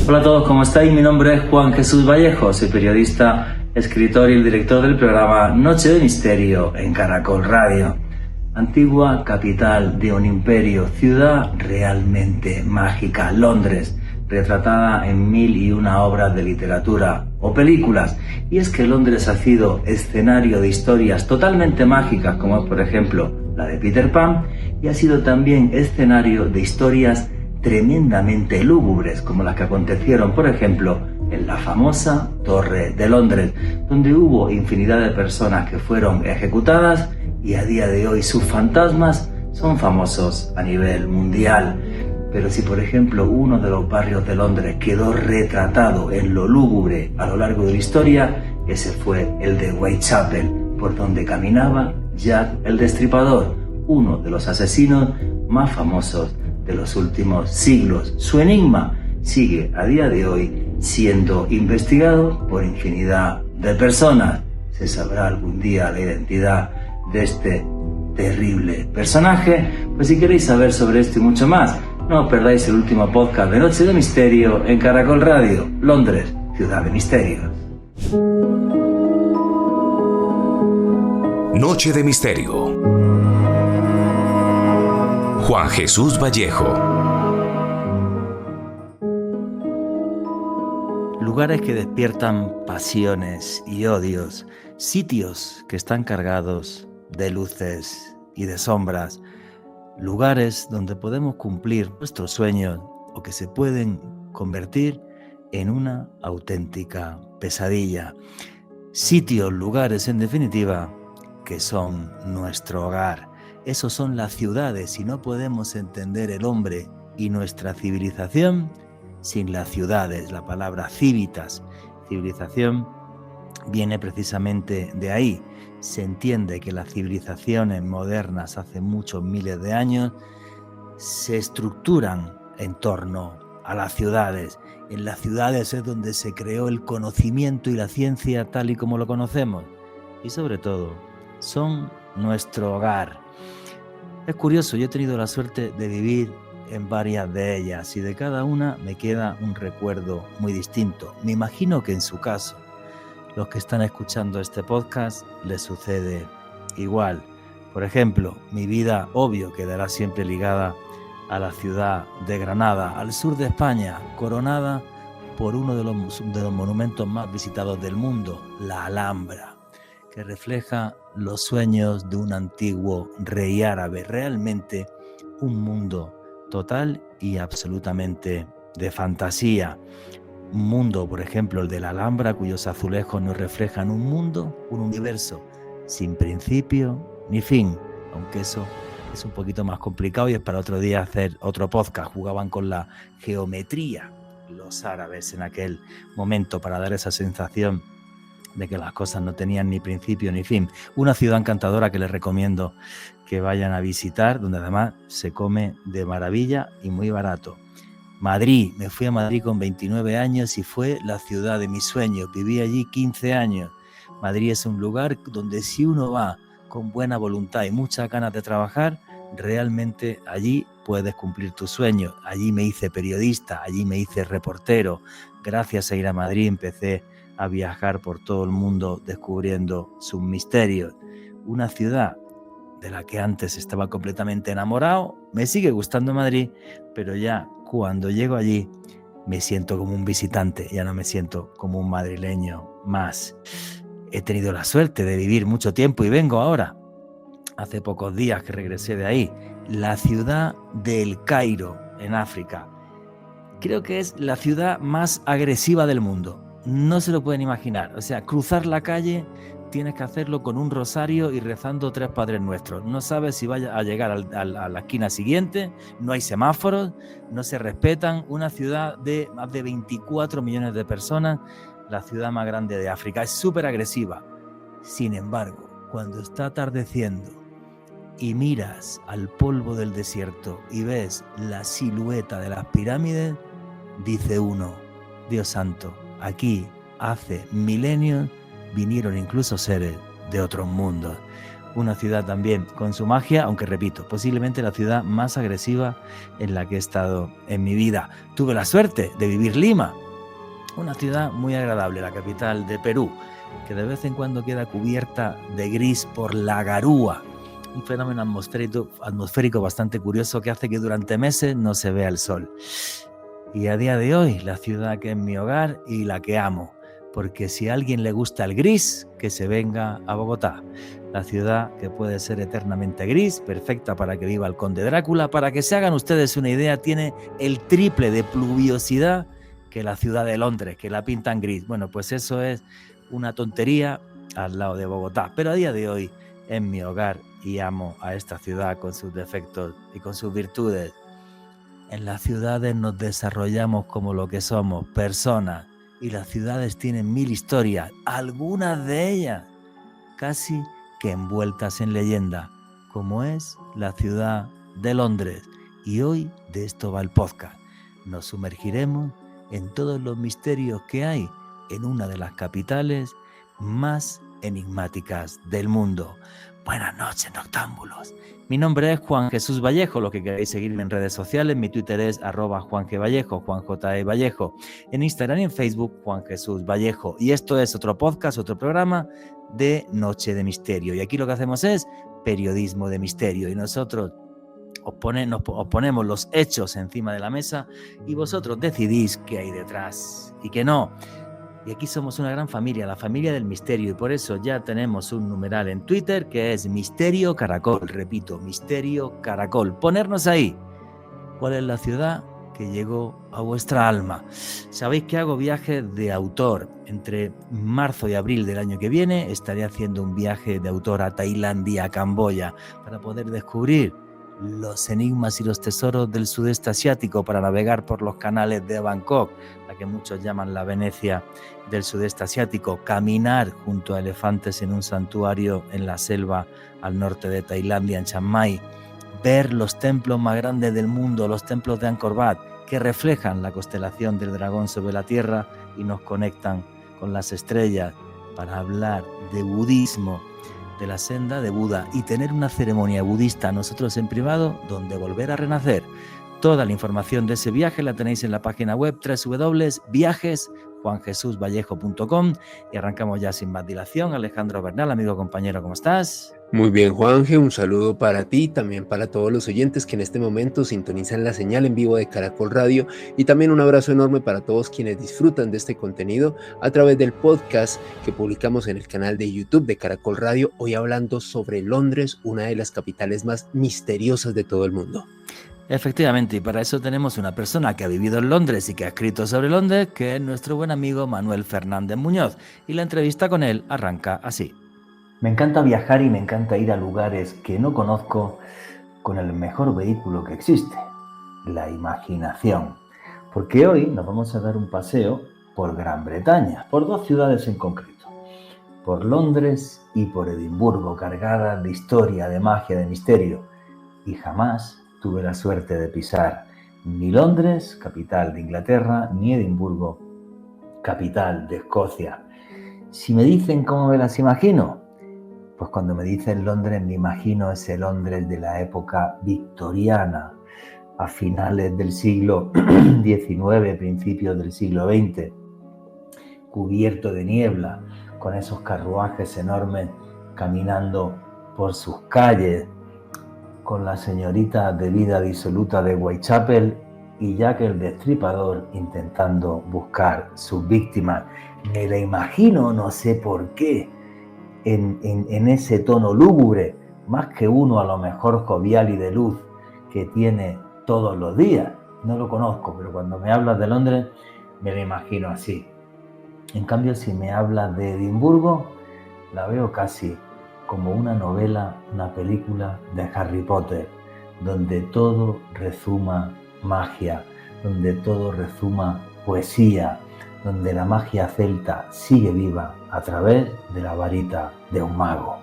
Hola a todos, ¿cómo estáis? Mi nombre es Juan Jesús Vallejo, soy periodista, escritor y el director del programa Noche de Misterio en Caracol Radio. Antigua capital de un imperio, ciudad realmente mágica, Londres, retratada en 1001 obras de literatura o películas. Y es que Londres ha sido escenario de historias totalmente mágicas, como por ejemplo la de Peter Pan, y ha sido también escenario de historias tremendamente lúgubres, como las que acontecieron, por ejemplo, en la famosa Torre de Londres, donde hubo infinidad de personas que fueron ejecutadas y a día de hoy sus fantasmas son famosos a nivel mundial. Pero si, por ejemplo, uno de los barrios de Londres quedó retratado en lo lúgubre a lo largo de la historia, ese fue el de Whitechapel, por donde caminaba Jack el Destripador, uno de los asesinos más famosos de los últimos siglos. Su enigma sigue a día de hoy siendo investigado por infinidad de personas. ¿Se sabrá algún día la identidad de este terrible personaje? Pues si queréis saber sobre esto y mucho más, no os perdáis el último podcast de Noche de Misterio en Caracol Radio, Londres, ciudad de misterios. Noche de Misterio. Juan Jesús Vallejo. Lugares que despiertan pasiones y odios, sitios que están cargados de luces y de sombras, lugares donde podemos cumplir nuestros sueños o que se pueden convertir en una auténtica pesadilla. Sitios, lugares, en definitiva, que son nuestro hogar. Esos son las ciudades y no podemos entender el hombre y nuestra civilización sin las ciudades. La palabra civitas, civilización, viene precisamente de ahí. Se entiende que las civilizaciones modernas hace muchos miles de años se estructuran en torno a las ciudades. En las ciudades es donde se creó el conocimiento y la ciencia tal y como lo conocemos. Y sobre todo, son nuestro hogar. Es curioso, yo he tenido la suerte de vivir en varias de ellas y de cada una me queda un recuerdo muy distinto. Me imagino que en su caso, los que están escuchando este podcast, les sucede igual. Por ejemplo, mi vida, obvio, quedará siempre ligada a la ciudad de Granada, al sur de España, coronada por uno de los monumentos más visitados del mundo, la Alhambra, que refleja los sueños de un antiguo rey árabe, realmente un mundo total y absolutamente de fantasía. Un mundo, por ejemplo, el de la Alhambra, cuyos azulejos nos reflejan un mundo, un universo sin principio ni fin, aunque eso es un poquito más complicado y es para otro día hacer otro podcast. Jugaban con la geometría los árabes en aquel momento para dar esa sensación de que las cosas no tenían ni principio ni fin. Una ciudad encantadora que les recomiendo que vayan a visitar, donde además se come de maravilla y muy barato. Madrid, me fui a Madrid con 29 años y fue la ciudad de mis sueños. Viví allí 15 años. Madrid es un lugar donde si uno va con buena voluntad y muchas ganas de trabajar, realmente allí puedes cumplir tus sueños. Allí me hice periodista, allí me hice reportero. Gracias a ir a Madrid empecé a viajar por todo el mundo descubriendo sus misterios. Una ciudad de la que antes estaba completamente enamorado. Me sigue gustando Madrid, pero ya cuando llego allí me siento como un visitante, ya no me siento como un madrileño más. He tenido la suerte de vivir mucho tiempo y vengo ahora, hace pocos días que regresé de ahí, la ciudad de El Cairo, en África. Creo que es la ciudad más agresiva del mundo. No se lo pueden imaginar. O sea, cruzar la calle tienes que hacerlo con un rosario y rezando 3 Padres Nuestros. No sabes si vaya a llegar a la esquina siguiente, no hay semáforos, no se respetan. Una ciudad de más de 24 millones de personas, la ciudad más grande de África. Es súper agresiva. Sin embargo, cuando está atardeciendo y miras al polvo del desierto y ves la silueta de las pirámides, dice uno, Dios santo, aquí hace milenios vinieron incluso seres de otros mundos. una ciudad también con su magia, aunque repito, posiblemente la ciudad más agresiva en la que he estado en mi vida. Tuve la suerte de vivir Lima, una ciudad muy agradable, la capital de Perú, que de vez en cuando queda cubierta de gris por la garúa, un fenómeno atmosférico bastante curioso que hace que durante meses no se vea el sol. Y a día de hoy, la ciudad que es mi hogar y la que amo, porque si a alguien le gusta el gris, que se venga a Bogotá, la ciudad que puede ser eternamente gris, perfecta para que viva el conde Drácula. Para que se hagan ustedes una idea, tiene el triple de pluviosidad que la ciudad de Londres, que la pintan gris. Bueno, pues eso es una tontería al lado de Bogotá, pero a día de hoy es mi hogar y amo a esta ciudad con sus defectos y con sus virtudes. En las ciudades nos desarrollamos como lo que somos, personas, y las ciudades tienen 1000 historias, algunas de ellas casi que envueltas en leyenda, como es la ciudad de Londres. Y hoy de esto va el podcast. Nos sumergiremos en todos los misterios que hay en una de las capitales más enigmáticas del mundo. Buenas noches, noctámbulos. Mi nombre es Juan Jesús Vallejo. Los que queráis seguirme en redes sociales, mi Twitter es @JuanGVallejo, Juan J. E. Vallejo. En Instagram y en Facebook, Juan Jesús Vallejo. Y esto es otro podcast, otro programa de Noche de Misterio. Y aquí lo que hacemos es periodismo de misterio. Y nosotros os ponemos los hechos encima de la mesa y vosotros decidís qué hay detrás y qué no. Y aquí somos una gran familia, la familia del misterio, y por eso ya tenemos un numeral en Twitter que es Misterio Caracol. Repito, Misterio Caracol. Ponernos ahí. ¿Cuál es la ciudad que llegó a vuestra alma? Sabéis que hago viajes de autor. Entre marzo y abril del año que viene estaré haciendo un viaje de autor a Tailandia, a Camboya, para poder descubrir los enigmas y los tesoros del sudeste asiático, para navegar por los canales de Bangkok, la que muchos llaman la Venecia del sudeste asiático, caminar junto a elefantes en un santuario en la selva al norte de Tailandia, en Chiang Mai, ver los templos más grandes del mundo, los templos de Angkor Wat, que reflejan la constelación del dragón sobre la tierra y nos conectan con las estrellas, para hablar de budismo, de la senda de Buda, y tener una ceremonia budista nosotros en privado donde volver a renacer. Toda la información de ese viaje la tenéis en la página web www.viajesjuanjesusvallejo.com y arrancamos ya sin más dilación. Alejandro Bernal, amigo, compañero, ¿cómo estás? Muy bien, Juanje, un saludo para ti, también para todos los oyentes que en este momento sintonizan la señal en vivo de Caracol Radio, y también un abrazo enorme para todos quienes disfrutan de este contenido a través del podcast que publicamos en el canal de YouTube de Caracol Radio, hoy hablando sobre Londres, una de las capitales más misteriosas de todo el mundo. Efectivamente, y para eso tenemos una persona que ha vivido en Londres y que ha escrito sobre Londres, que es nuestro buen amigo Manuel Fernández Muñoz, y la entrevista con él arranca así. Me encanta viajar y me encanta ir a lugares que no conozco con el mejor vehículo que existe, la imaginación. Porque hoy nos vamos a dar un paseo por Gran Bretaña, por dos ciudades en concreto, por Londres y por Edimburgo, cargadas de historia, de magia, de misterio. Y jamás tuve la suerte de pisar ni Londres, capital de Inglaterra, ni Edimburgo, capital de Escocia. Si me dicen cómo me las imagino, pues cuando me dicen Londres me imagino ese Londres de la época victoriana, a finales del siglo XIX, principios del siglo XX, cubierto de niebla, con esos carruajes enormes caminando por sus calles, con la señorita de vida disoluta de Whitechapel y Jack el Destripador intentando buscar sus víctimas. Me la imagino, no sé por qué, en ese tono lúgubre, más que uno a lo mejor jovial y de luz que tiene todos los días. No lo conozco, pero cuando me hablas de Londres me la imagino así. En cambio, si me hablas de Edimburgo, la veo casi como una novela, una película de Harry Potter, donde todo rezuma magia, donde todo rezuma poesía, donde la magia celta sigue viva a través de la varita de un mago.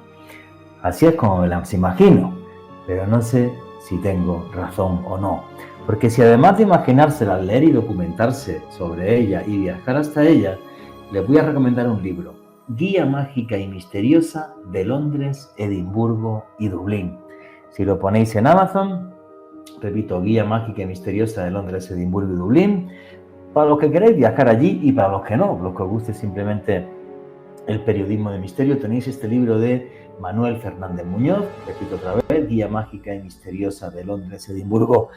Así es como me las imagino, pero no sé si tengo razón o no, porque si además de imaginárselas, leer y documentarse sobre ella y viajar hasta ella, les voy a recomendar un libro Guía mágica y misteriosa de Londres, Edimburgo y Dublín. Si lo ponéis en Amazon, repito, Guía mágica y misteriosa de Londres, Edimburgo y Dublín, para los que queréis viajar allí y para los que no, los que os guste simplemente el periodismo de misterio, tenéis este libro de Manuel Fernández Muñoz, repito otra vez, Guía mágica y misteriosa de Londres, Edimburgo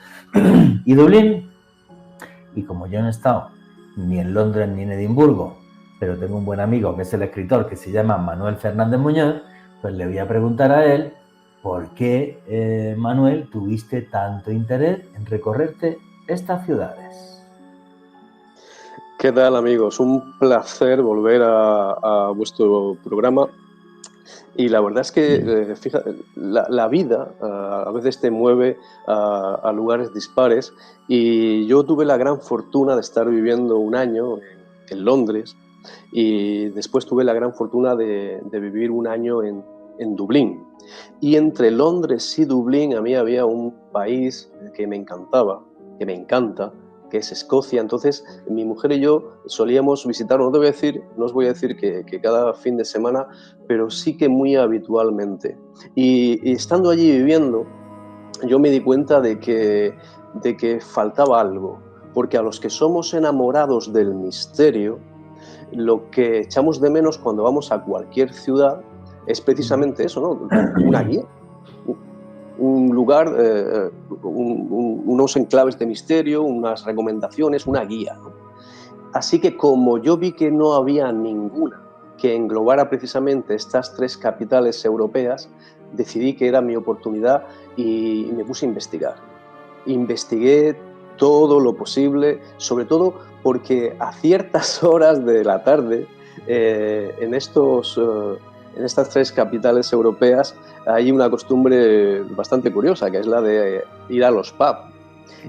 y Dublín. Y como yo no he estado ni en Londres ni en Edimburgo, pero tengo un buen amigo que es el escritor que se llama Manuel Fernández Muñoz, pues le voy a preguntar a él por qué, Manuel, tuviste tanto interés en recorrerte estas ciudades. ¿Qué tal, amigos? Un placer volver a vuestro programa. Y la verdad es que, fíjate, la vida a veces te mueve a lugares dispares, y yo tuve la gran fortuna de estar viviendo un año en Londres, y después tuve la gran fortuna de vivir un año en Dublín. Y entre Londres y Dublín a mí había un país que me encantaba, que me encanta, que es Escocia. Entonces mi mujer y yo solíamos visitarlo, no os voy a decir que cada fin de semana, pero sí que muy habitualmente. Y estando allí viviendo, yo me di cuenta de que faltaba algo, porque a los que somos enamorados del misterio, lo que echamos de menos cuando vamos a cualquier ciudad es precisamente eso, ¿no? Una guía, un lugar, unos enclaves de misterio, unas recomendaciones, una guía, ¿no? Así que como yo vi que no había ninguna que englobara precisamente estas 3 capitales europeas, decidí que era mi oportunidad y me puse a investigar. Investigué todo lo posible, sobre todo porque a ciertas horas de la tarde, en estas 3 capitales europeas, hay una costumbre bastante curiosa, que es la de ir a los pubs.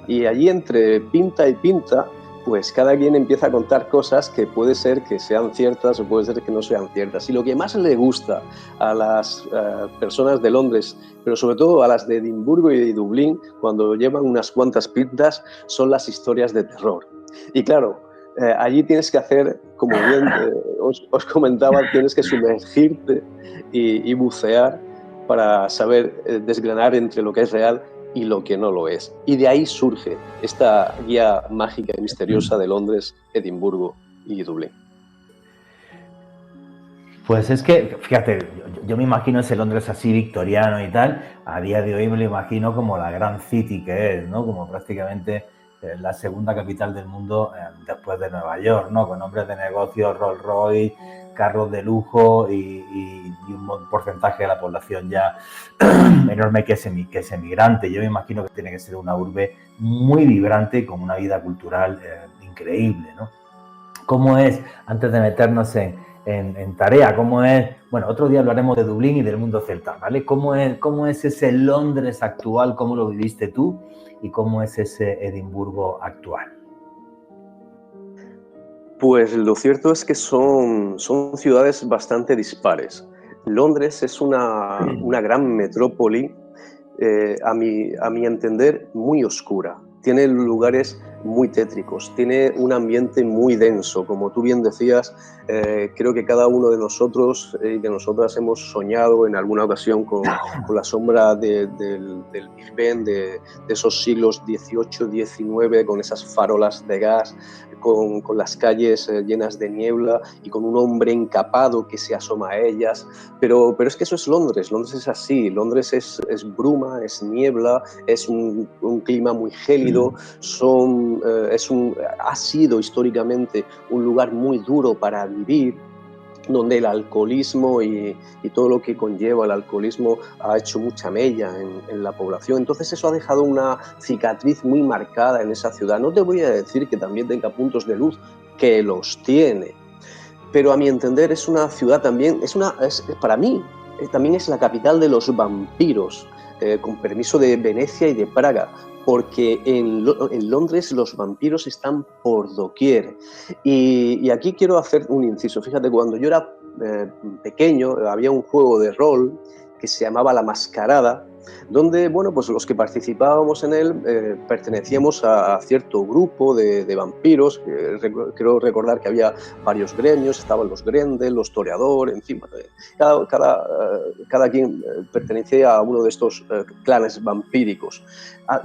Y allí, entre pinta y pinta, pues cada quien empieza a contar cosas que puede ser que sean ciertas o puede ser que no sean ciertas. Y lo que más le gusta a las personas de Londres, pero sobre todo a las de Edimburgo y de Dublín, cuando llevan unas cuantas pintas, son las historias de terror. Y claro, allí tienes que hacer, como bien os comentaba, tienes que sumergirte y bucear para saber desgranar entre lo que es real y lo que no lo es. Y de ahí surge esta guía mágica y misteriosa de Londres, Edimburgo y Dublín. Pues es que, fíjate, yo me imagino ese Londres así victoriano y tal, a día de hoy me lo imagino como la gran city que es, ¿no? Como prácticamente la segunda capital del mundo después de Nueva York, ¿no? Con hombres de negocios, Rolls Royce, carros de lujo y un porcentaje de la población ya enorme que es emigrante. Yo me imagino que tiene que ser una urbe muy vibrante con una vida cultural increíble, ¿no? ¿Cómo es, antes de meternos en tarea, cómo es, bueno, otro día hablaremos de Dublín y del mundo celta, ¿vale? ¿Cómo es ese Londres actual, cómo lo viviste tú y cómo es ese Edimburgo actual? Pues lo cierto es que son ciudades bastante dispares. Londres es una gran metrópoli, a mi entender, muy oscura. Tiene lugares muy tétricos, tiene un ambiente muy denso. Como tú bien decías, creo que cada uno de nosotros y de nosotras hemos soñado en alguna ocasión con la sombra del Big Ben, de esos siglos XVIII, XIX, con esas farolas de gas, con las calles llenas de niebla y con un hombre encapado que se asoma a ellas. Pero es que eso es Londres. Londres es así. Londres es bruma, es niebla, es un clima muy gélido, ha sido históricamente un lugar muy duro para vivir, donde el alcoholismo y todo lo que conlleva el alcoholismo ha hecho mucha mella en la población. Entonces eso ha dejado una cicatriz muy marcada en esa ciudad. No te voy a decir que también tenga puntos de luz, que los tiene, pero a mi entender es una ciudad también, para mí, también es la capital de los vampiros, con permiso de Venecia y de Praga, porque en Londres los vampiros están por doquier. Y aquí quiero hacer un inciso. Fíjate, cuando yo era pequeño había un juego de rol que se llamaba La Mascarada, donde, bueno, pues los que participábamos en él pertenecíamos a cierto grupo de vampiros. Creo recordar que había varios gremios, estaban los Grendel, los Toreador, en fin, cada quien pertenecía a uno de estos clanes vampíricos.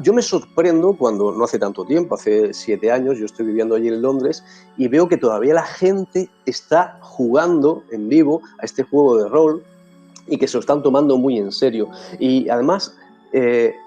Yo me sorprendo cuando, no hace tanto tiempo, hace 7 años, yo estoy viviendo allí en Londres, y veo que todavía la gente está jugando en vivo a este juego de rol, y que se lo están tomando muy en serio. Y además,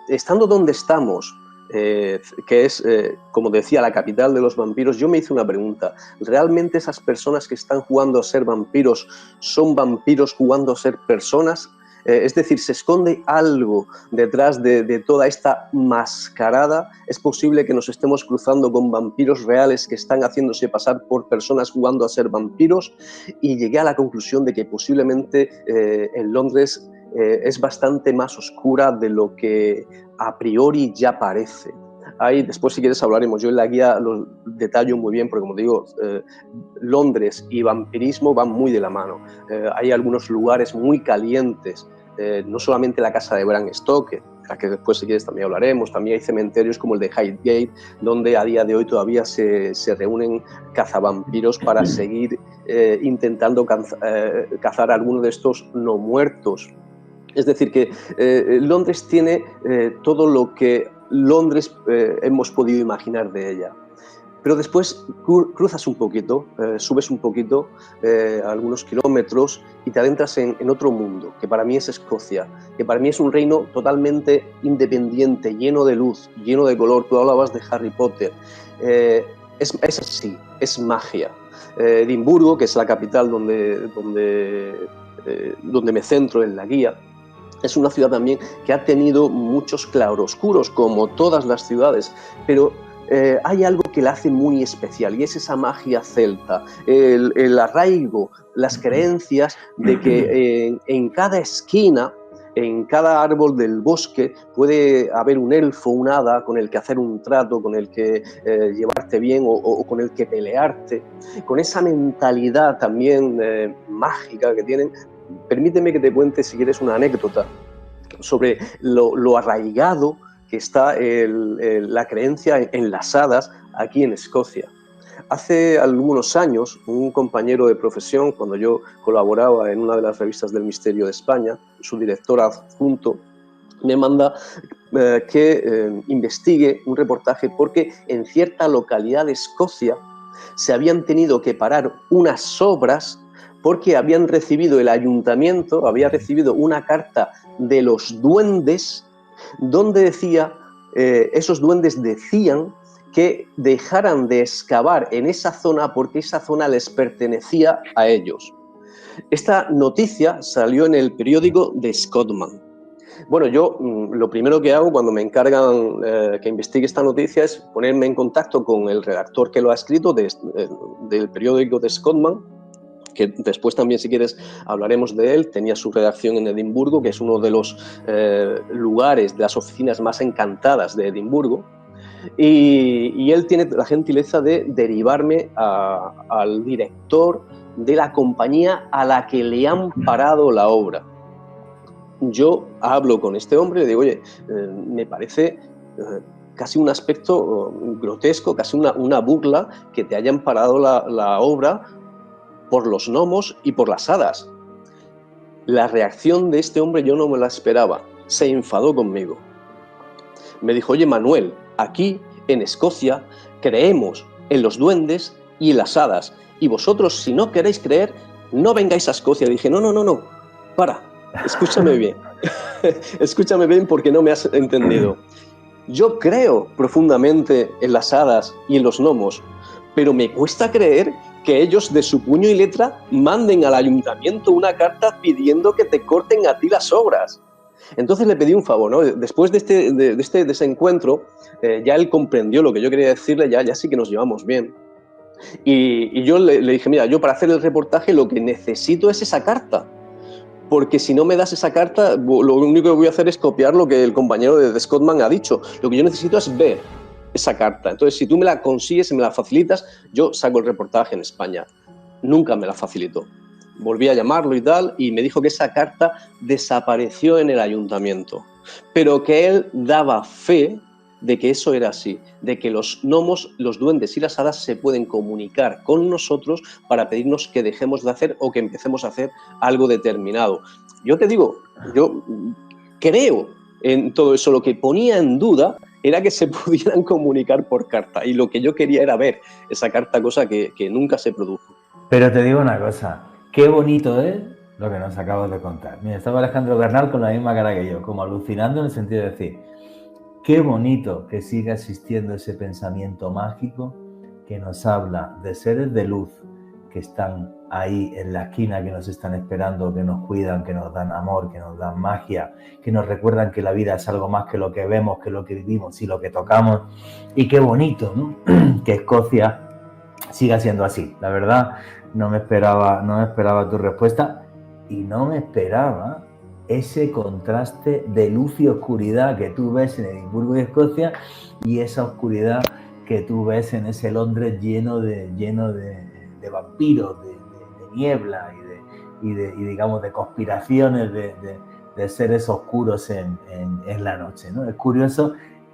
estando donde estamos, que es, como decía, la capital de los vampiros, yo me hice una pregunta. ¿Realmente esas personas que están jugando a ser vampiros son vampiros jugando a ser personas? Es decir, ¿se esconde algo detrás de toda esta mascarada? ¿Es posible que nos estemos cruzando con vampiros reales que están haciéndose pasar por personas jugando a ser vampiros? Y llegué a la conclusión de que posiblemente en Londres es bastante más oscura de lo que a priori ya parece. Ahí después, si quieres, hablaremos. Yo en la guía lo detallo muy bien, porque como digo, Londres y vampirismo van muy de la mano. Hay algunos lugares muy calientes, no solamente la casa de Bram Stoker, de la que después, si quieres, también hablaremos. También hay cementerios como el de Highgate, donde a día de hoy todavía se reúnen cazavampiros para seguir intentando cazar a alguno de estos no muertos. Es decir, que Londres tiene todo lo que Londres hemos podido imaginar de ella. Pero después cruzas un poquito, subes un poquito, algunos kilómetros, y te adentras en otro mundo, que para mí es Escocia, que para mí es un reino totalmente independiente, lleno de luz, lleno de color. Tú hablabas de Harry Potter. Es así, es magia. Edimburgo, que es la capital donde me centro en la guía, es una ciudad también que ha tenido muchos claroscuros, como todas las ciudades, pero hay algo que la hace muy especial, y es esa magia celta, el arraigo, las creencias de que en cada esquina, en cada árbol del bosque, puede haber un elfo, un hada con el que hacer un trato, con el que llevarte bien o con el que pelearte. Con esa mentalidad también mágica que tienen. Permíteme que te cuente, si quieres, una anécdota sobre lo arraigado que está la creencia en las hadas aquí en Escocia. Hace algunos años, un compañero de profesión, cuando yo colaboraba en una de las revistas del Misterio de España, su director adjunto me manda que investigue un reportaje, porque en cierta localidad de Escocia se habían tenido que parar unas obras porque habían recibido, el ayuntamiento había recibido una carta de los duendes, donde decía, esos duendes decían que dejaran de excavar en esa zona porque esa zona les pertenecía a ellos. Esta noticia salió en el periódico The Scotsman. Bueno, yo lo primero que hago cuando me encargan que investigue esta noticia es ponerme en contacto con el redactor que lo ha escrito del periódico The Scotsman, que después también, si quieres, hablaremos de él. Tenía su redacción en Edimburgo, que es uno de los lugares, de las oficinas más encantadas de Edimburgo, y él tiene la gentileza de derivarme al director de la compañía a la que le han parado la obra. Yo hablo con este hombre y le digo, oye, me parece casi un aspecto grotesco, casi una burla que te hayan parado la obra por los gnomos y por las hadas. La reacción de este hombre yo no me la esperaba. Se enfadó conmigo. Me dijo, oye, Manuel, aquí en Escocia creemos en los duendes y en las hadas, y vosotros, si no queréis creer, no vengáis a Escocia. Dije, no, para, escúchame bien. Escúchame bien, porque no me has entendido. Yo creo profundamente en las hadas y en los gnomos, pero me cuesta creer que ellos, de su puño y letra, manden al ayuntamiento una carta pidiendo que te corten a ti las obras. Entonces le pedí un favor, ¿no? Después de ese encuentro, ya él comprendió lo que yo quería decirle, ya sí que nos llevamos bien. Y yo le dije, mira, yo para hacer el reportaje lo que necesito es esa carta, porque si no me das esa carta, lo único que voy a hacer es copiar lo que el compañero de The Scotsman ha dicho. Lo que yo necesito es ver esa carta. Entonces, si tú me la consigues y me la facilitas, yo saco el reportaje en España. Nunca me la facilitó. Volví a llamarlo y tal, y me dijo que esa carta desapareció en el ayuntamiento. pero que él daba fe de que eso era así, de que los gnomos, los duendes y las hadas se pueden comunicar con nosotros para pedirnos que dejemos de hacer o que empecemos a hacer algo determinado. Yo te digo, yo creo en todo eso. Lo que ponía en duda era que se pudieran comunicar por carta, y lo que yo quería era ver esa carta, cosa que nunca se produjo. Pero te digo una cosa, qué bonito es lo que nos acabas de contar. Mira, estaba Alejandro Bernal con la misma cara que yo, como alucinando en el sentido de decir, qué bonito que siga existiendo ese pensamiento mágico que nos habla de seres de luz que están ahí en la esquina, que nos están esperando, que nos cuidan, que nos dan amor, que nos dan magia, que nos recuerdan que la vida es algo más que lo que vemos, que lo que vivimos y lo que tocamos. Y qué bonito, ¿no? Que Escocia siga siendo así. La verdad, no me esperaba tu respuesta y no me esperaba ese contraste de luz y oscuridad que tú ves en Edimburgo y Escocia, y esa oscuridad que tú ves en ese Londres lleno de vampiros, de niebla y digamos de conspiraciones de seres oscuros en la noche, ¿no? Es curioso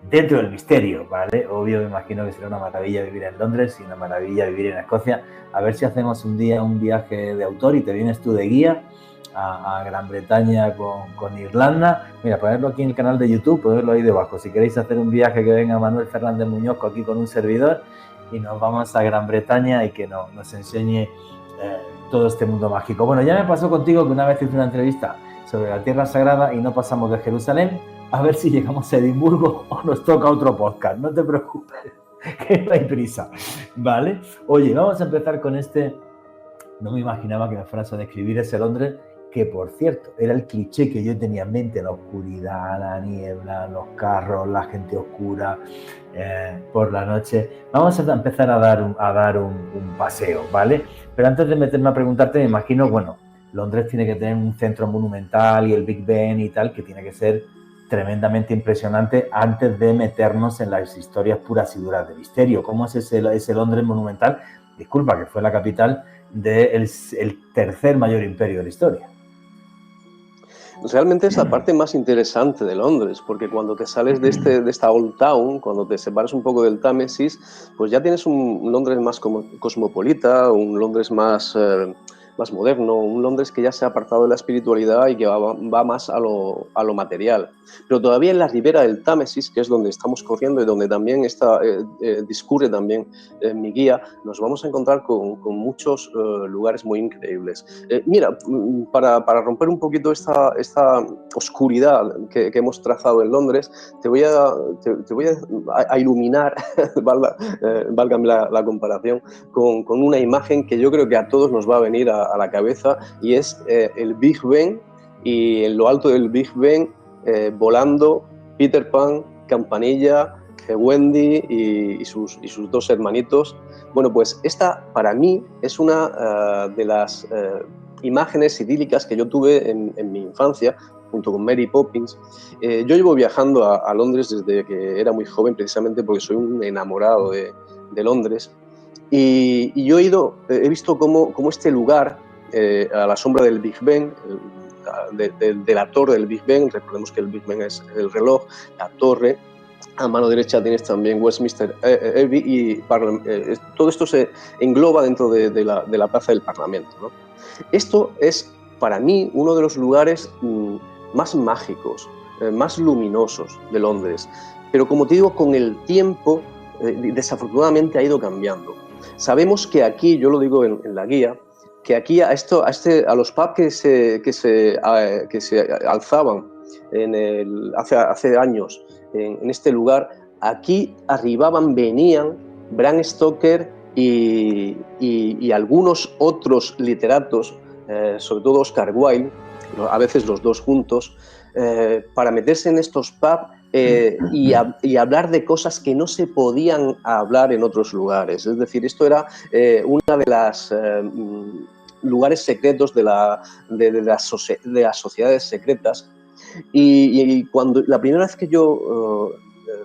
dentro del misterio, ¿vale? Obvio, me imagino que será una maravilla vivir en Londres y una maravilla vivir en Escocia. A ver si hacemos un día un viaje de autor y te vienes tú de guía a Gran Bretaña con Irlanda. Mira, ponerlo aquí en el canal de YouTube, ponerlo ahí debajo. Si queréis hacer un viaje, que venga Manuel Fernández Muñoz aquí con un servidor y nos vamos a Gran Bretaña y que nos enseñe todo este mundo mágico. Bueno, ya me pasó contigo que una vez hice una entrevista sobre la Tierra Sagrada y no pasamos de Jerusalén. A ver si llegamos a Edimburgo o nos toca otro podcast. No te preocupes, que no hay prisa, ¿vale? Oye, vamos a empezar con este. No me imaginaba que me fueras a describir ese Londres, que por cierto, era el cliché que yo tenía en mente: la oscuridad, la niebla, los carros, la gente oscura por la noche. Vamos a empezar a dar un paseo, ¿vale? Pero antes de meterme a preguntarte, me imagino, bueno, Londres tiene que tener un centro monumental y el Big Ben y tal, que tiene que ser tremendamente impresionante antes de meternos en las historias puras y duras de misterio. ¿Cómo es ese Londres monumental? Disculpa, que fue la capital del tercer mayor imperio de la historia. Realmente es la parte más interesante de Londres, porque cuando te sales de esta Old Town, cuando te separas un poco del Támesis, pues ya tienes un Londres más cosmopolita, un Londres más moderno, un Londres que ya se ha apartado de la espiritualidad y que va más a lo material. Pero todavía en la ribera del Támesis, que es donde estamos corriendo y donde también discurre también mi guía, nos vamos a encontrar con muchos lugares muy increíbles. Mira, para romper un poquito esta oscuridad que hemos trazado en Londres, te voy a iluminar, válgame la comparación, con una imagen que yo creo que a todos nos va a venir a la cabeza, y es el Big Ben, y en lo alto del Big Ben volando Peter Pan, Campanilla, Wendy y sus dos hermanitos. Bueno, pues esta para mí es una de las imágenes idílicas que yo tuve en mi infancia junto con Mary Poppins. Yo llevo viajando a Londres desde que era muy joven, precisamente porque soy un enamorado de Londres. Y yo he visto cómo este lugar, a la sombra del Big Ben, de la torre del Big Ben, recordemos que el Big Ben es el reloj, la torre, a mano derecha tienes también Westminster Abbey, y todo esto se engloba dentro de la plaza del Parlamento, ¿no? Esto es, para mí, uno de los lugares más mágicos, más luminosos de Londres, pero como te digo, con el tiempo desafortunadamente ha ido cambiando. Sabemos que aquí, yo lo digo en la guía, que aquí a los pubs que se alzaban hace años en este lugar, aquí venían Bram Stoker y algunos otros literatos, sobre todo Oscar Wilde, a veces los dos juntos, para meterse en estos pubs y hablar de cosas que no se podían hablar en otros lugares. Es decir, esto era una de las lugares secretos de las sociedades secretas. Y cuando la primera vez que yo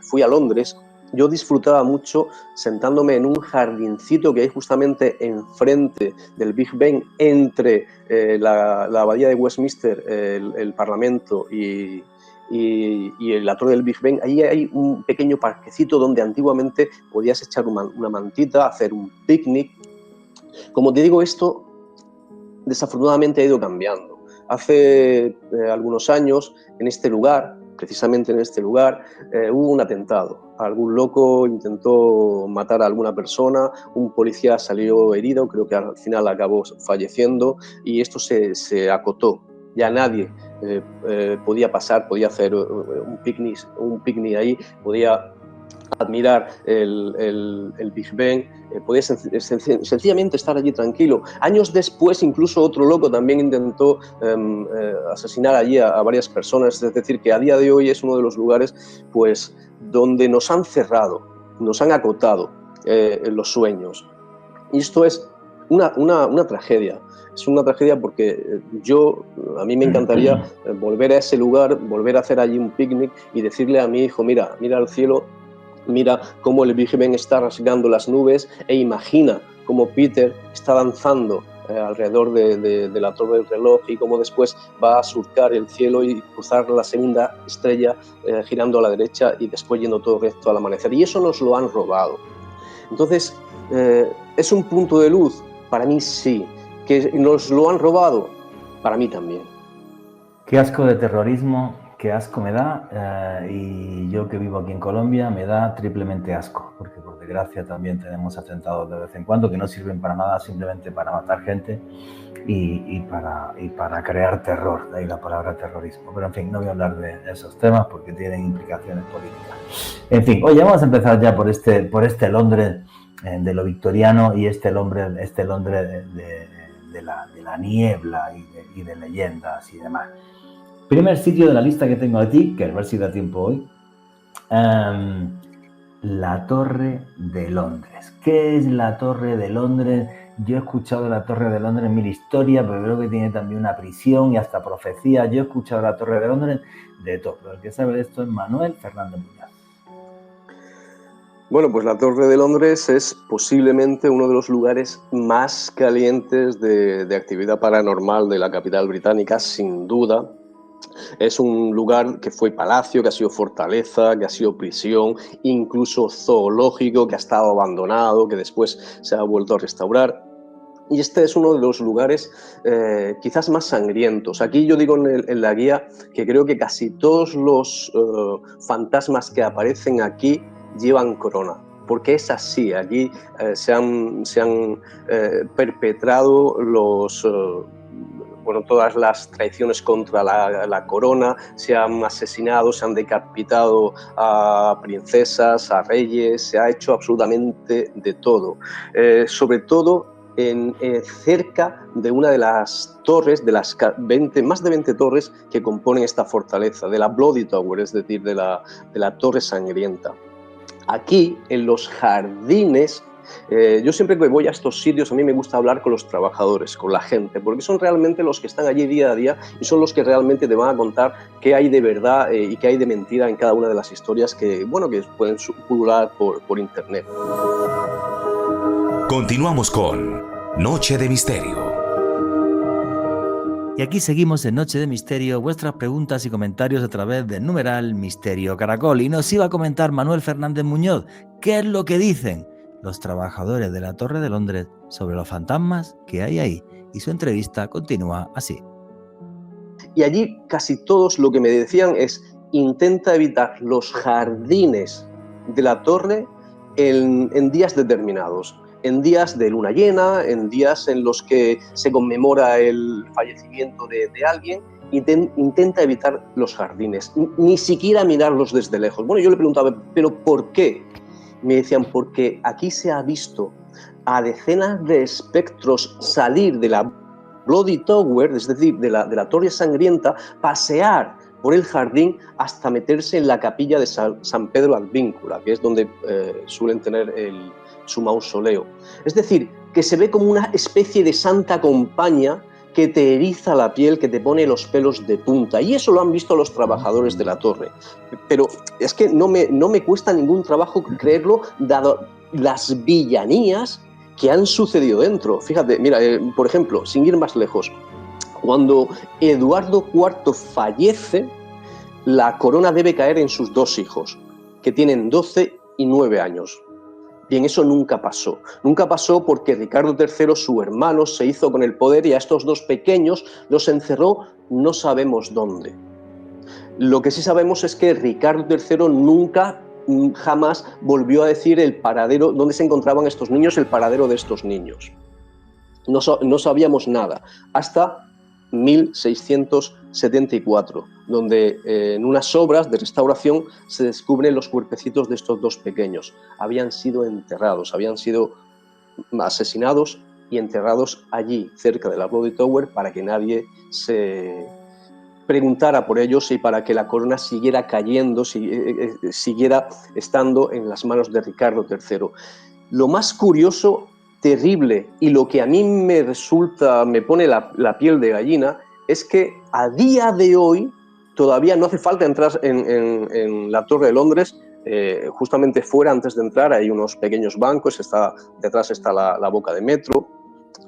fui a Londres, yo disfrutaba mucho sentándome en un jardincito que hay justamente enfrente del Big Ben, entre la abadía de Westminster, el Parlamento y y la torre del Big Ben, ahí hay un pequeño parquecito donde antiguamente podías echar una mantita, hacer un picnic. Como te digo, esto desafortunadamente ha ido cambiando. Hace algunos años, en este lugar, precisamente en este lugar, hubo un atentado. Algún loco intentó matar a alguna persona, un policía salió herido, creo que al final acabó falleciendo, y esto se acotó. Ya nadie podía pasar, podía hacer un picnic ahí, podía admirar el Big Ben, podía sencillamente estar allí tranquilo. Años después, incluso otro loco también intentó asesinar allí a varias personas, es decir, que a día de hoy es uno de los lugares pues, donde nos han cerrado, nos han acotado los sueños. Y esto es una tragedia. Es una tragedia porque a mí me encantaría volver a ese lugar, volver a hacer allí un picnic y decirle a mi hijo, mira al cielo, mira cómo el Big Ben está rasgando las nubes e imagina cómo Peter está danzando alrededor de la torre del reloj y cómo después va a surcar el cielo y cruzar la segunda estrella girando a la derecha y después yendo todo recto al amanecer. Y eso nos lo han robado. Entonces, ¿es un punto de luz? Para mí sí. ¿Que nos lo han robado? Para mí también. Qué asco de terrorismo, qué asco me da, y yo que vivo aquí en Colombia me da triplemente asco, porque por desgracia también tenemos atentados de vez en cuando que no sirven para nada, simplemente para matar gente y para crear terror, de ahí la palabra terrorismo. Pero en fin, no voy a hablar de esos temas porque tienen implicaciones políticas. En fin, oye, vamos a empezar ya por este Londres de lo victoriano y este Londres de la niebla y de leyendas y demás. Primer sitio de la lista que tengo aquí, que a ver si da tiempo hoy, la Torre de Londres. ¿Qué es la Torre de Londres? Yo he escuchado de la Torre de Londres mil historias, pero creo que tiene también una prisión y hasta profecía. Yo he escuchado de la Torre de Londres de todo, pero el que sabe de esto es Manuel Fernández Muñoz. Bueno, pues la Torre de Londres es posiblemente uno de los lugares más calientes de actividad paranormal de la capital británica, sin duda. Es un lugar que fue palacio, que ha sido fortaleza, que ha sido prisión, incluso zoológico, que ha estado abandonado, que después se ha vuelto a restaurar. Y este es uno de los lugares quizás más sangrientos. Aquí yo digo en la guía que creo que casi todos los fantasmas que aparecen aquí llevan corona, porque es así. Allí se han perpetrado todas las traiciones contra la corona, se han asesinado, se han decapitado a princesas, a reyes, se ha hecho absolutamente de todo. Sobre todo cerca de una de las torres, de las más de 20 torres que componen esta fortaleza, de la Bloody Tower, es decir, de la Torre Sangrienta. Aquí, en los jardines, yo siempre que voy a estos sitios, a mí me gusta hablar con los trabajadores, con la gente, porque son realmente los que están allí día a día y son los que realmente te van a contar qué hay de verdad y qué hay de mentira en cada una de las historias que pueden pulular por internet. Continuamos con Noche de Misterio. Y aquí seguimos en Noche de Misterio, vuestras preguntas y comentarios a través del numeral Misterio Caracol. Y nos iba a comentar Manuel Fernández Muñoz, ¿qué es lo que dicen los trabajadores de la Torre de Londres sobre los fantasmas que hay ahí? Y su entrevista continúa así. Y allí casi todos lo que me decían es: intenta evitar los jardines de la torre en días determinados. En días de luna llena, en días en los que se conmemora el fallecimiento de alguien, intenta evitar los jardines, ni siquiera mirarlos desde lejos. Bueno, yo le preguntaba, ¿pero por qué? Me decían, porque aquí se ha visto a decenas de espectros salir de la Bloody Tower, es decir, de la Torre Sangrienta, pasear por el jardín hasta meterse en la capilla de San Pedro Advíncula, que es donde suelen tener su mausoleo. Es decir, que se ve como una especie de santa compañía que te eriza la piel, que te pone los pelos de punta. Y eso lo han visto los trabajadores de la torre. Pero es que no me cuesta ningún trabajo creerlo, dado las villanías que han sucedido dentro. Fíjate, mira, por ejemplo, sin ir más lejos, cuando Eduardo IV fallece, la corona debe caer en sus dos hijos, que tienen 12 y 9 años. Bien, eso nunca pasó. Nunca pasó porque Ricardo III, su hermano, se hizo con el poder y a estos dos pequeños los encerró no sabemos dónde. Lo que sí sabemos es que Ricardo III nunca, jamás volvió a decir el paradero, dónde se encontraban estos niños, el paradero de estos niños. No sabíamos nada, hasta 1674, donde en unas obras de restauración se descubren los cuerpecitos de estos dos pequeños. Habían sido enterrados, habían sido asesinados y enterrados allí, cerca de la Bloody Tower, para que nadie se preguntara por ellos y para que la corona siguiera cayendo, siguiera estando en las manos de Ricardo III. Lo más curioso, terrible, y lo que a mí me pone la piel de gallina, es que a día de hoy todavía no hace falta entrar en la Torre de Londres. Justamente fuera, antes de entrar, hay unos pequeños bancos, detrás está la boca de metro,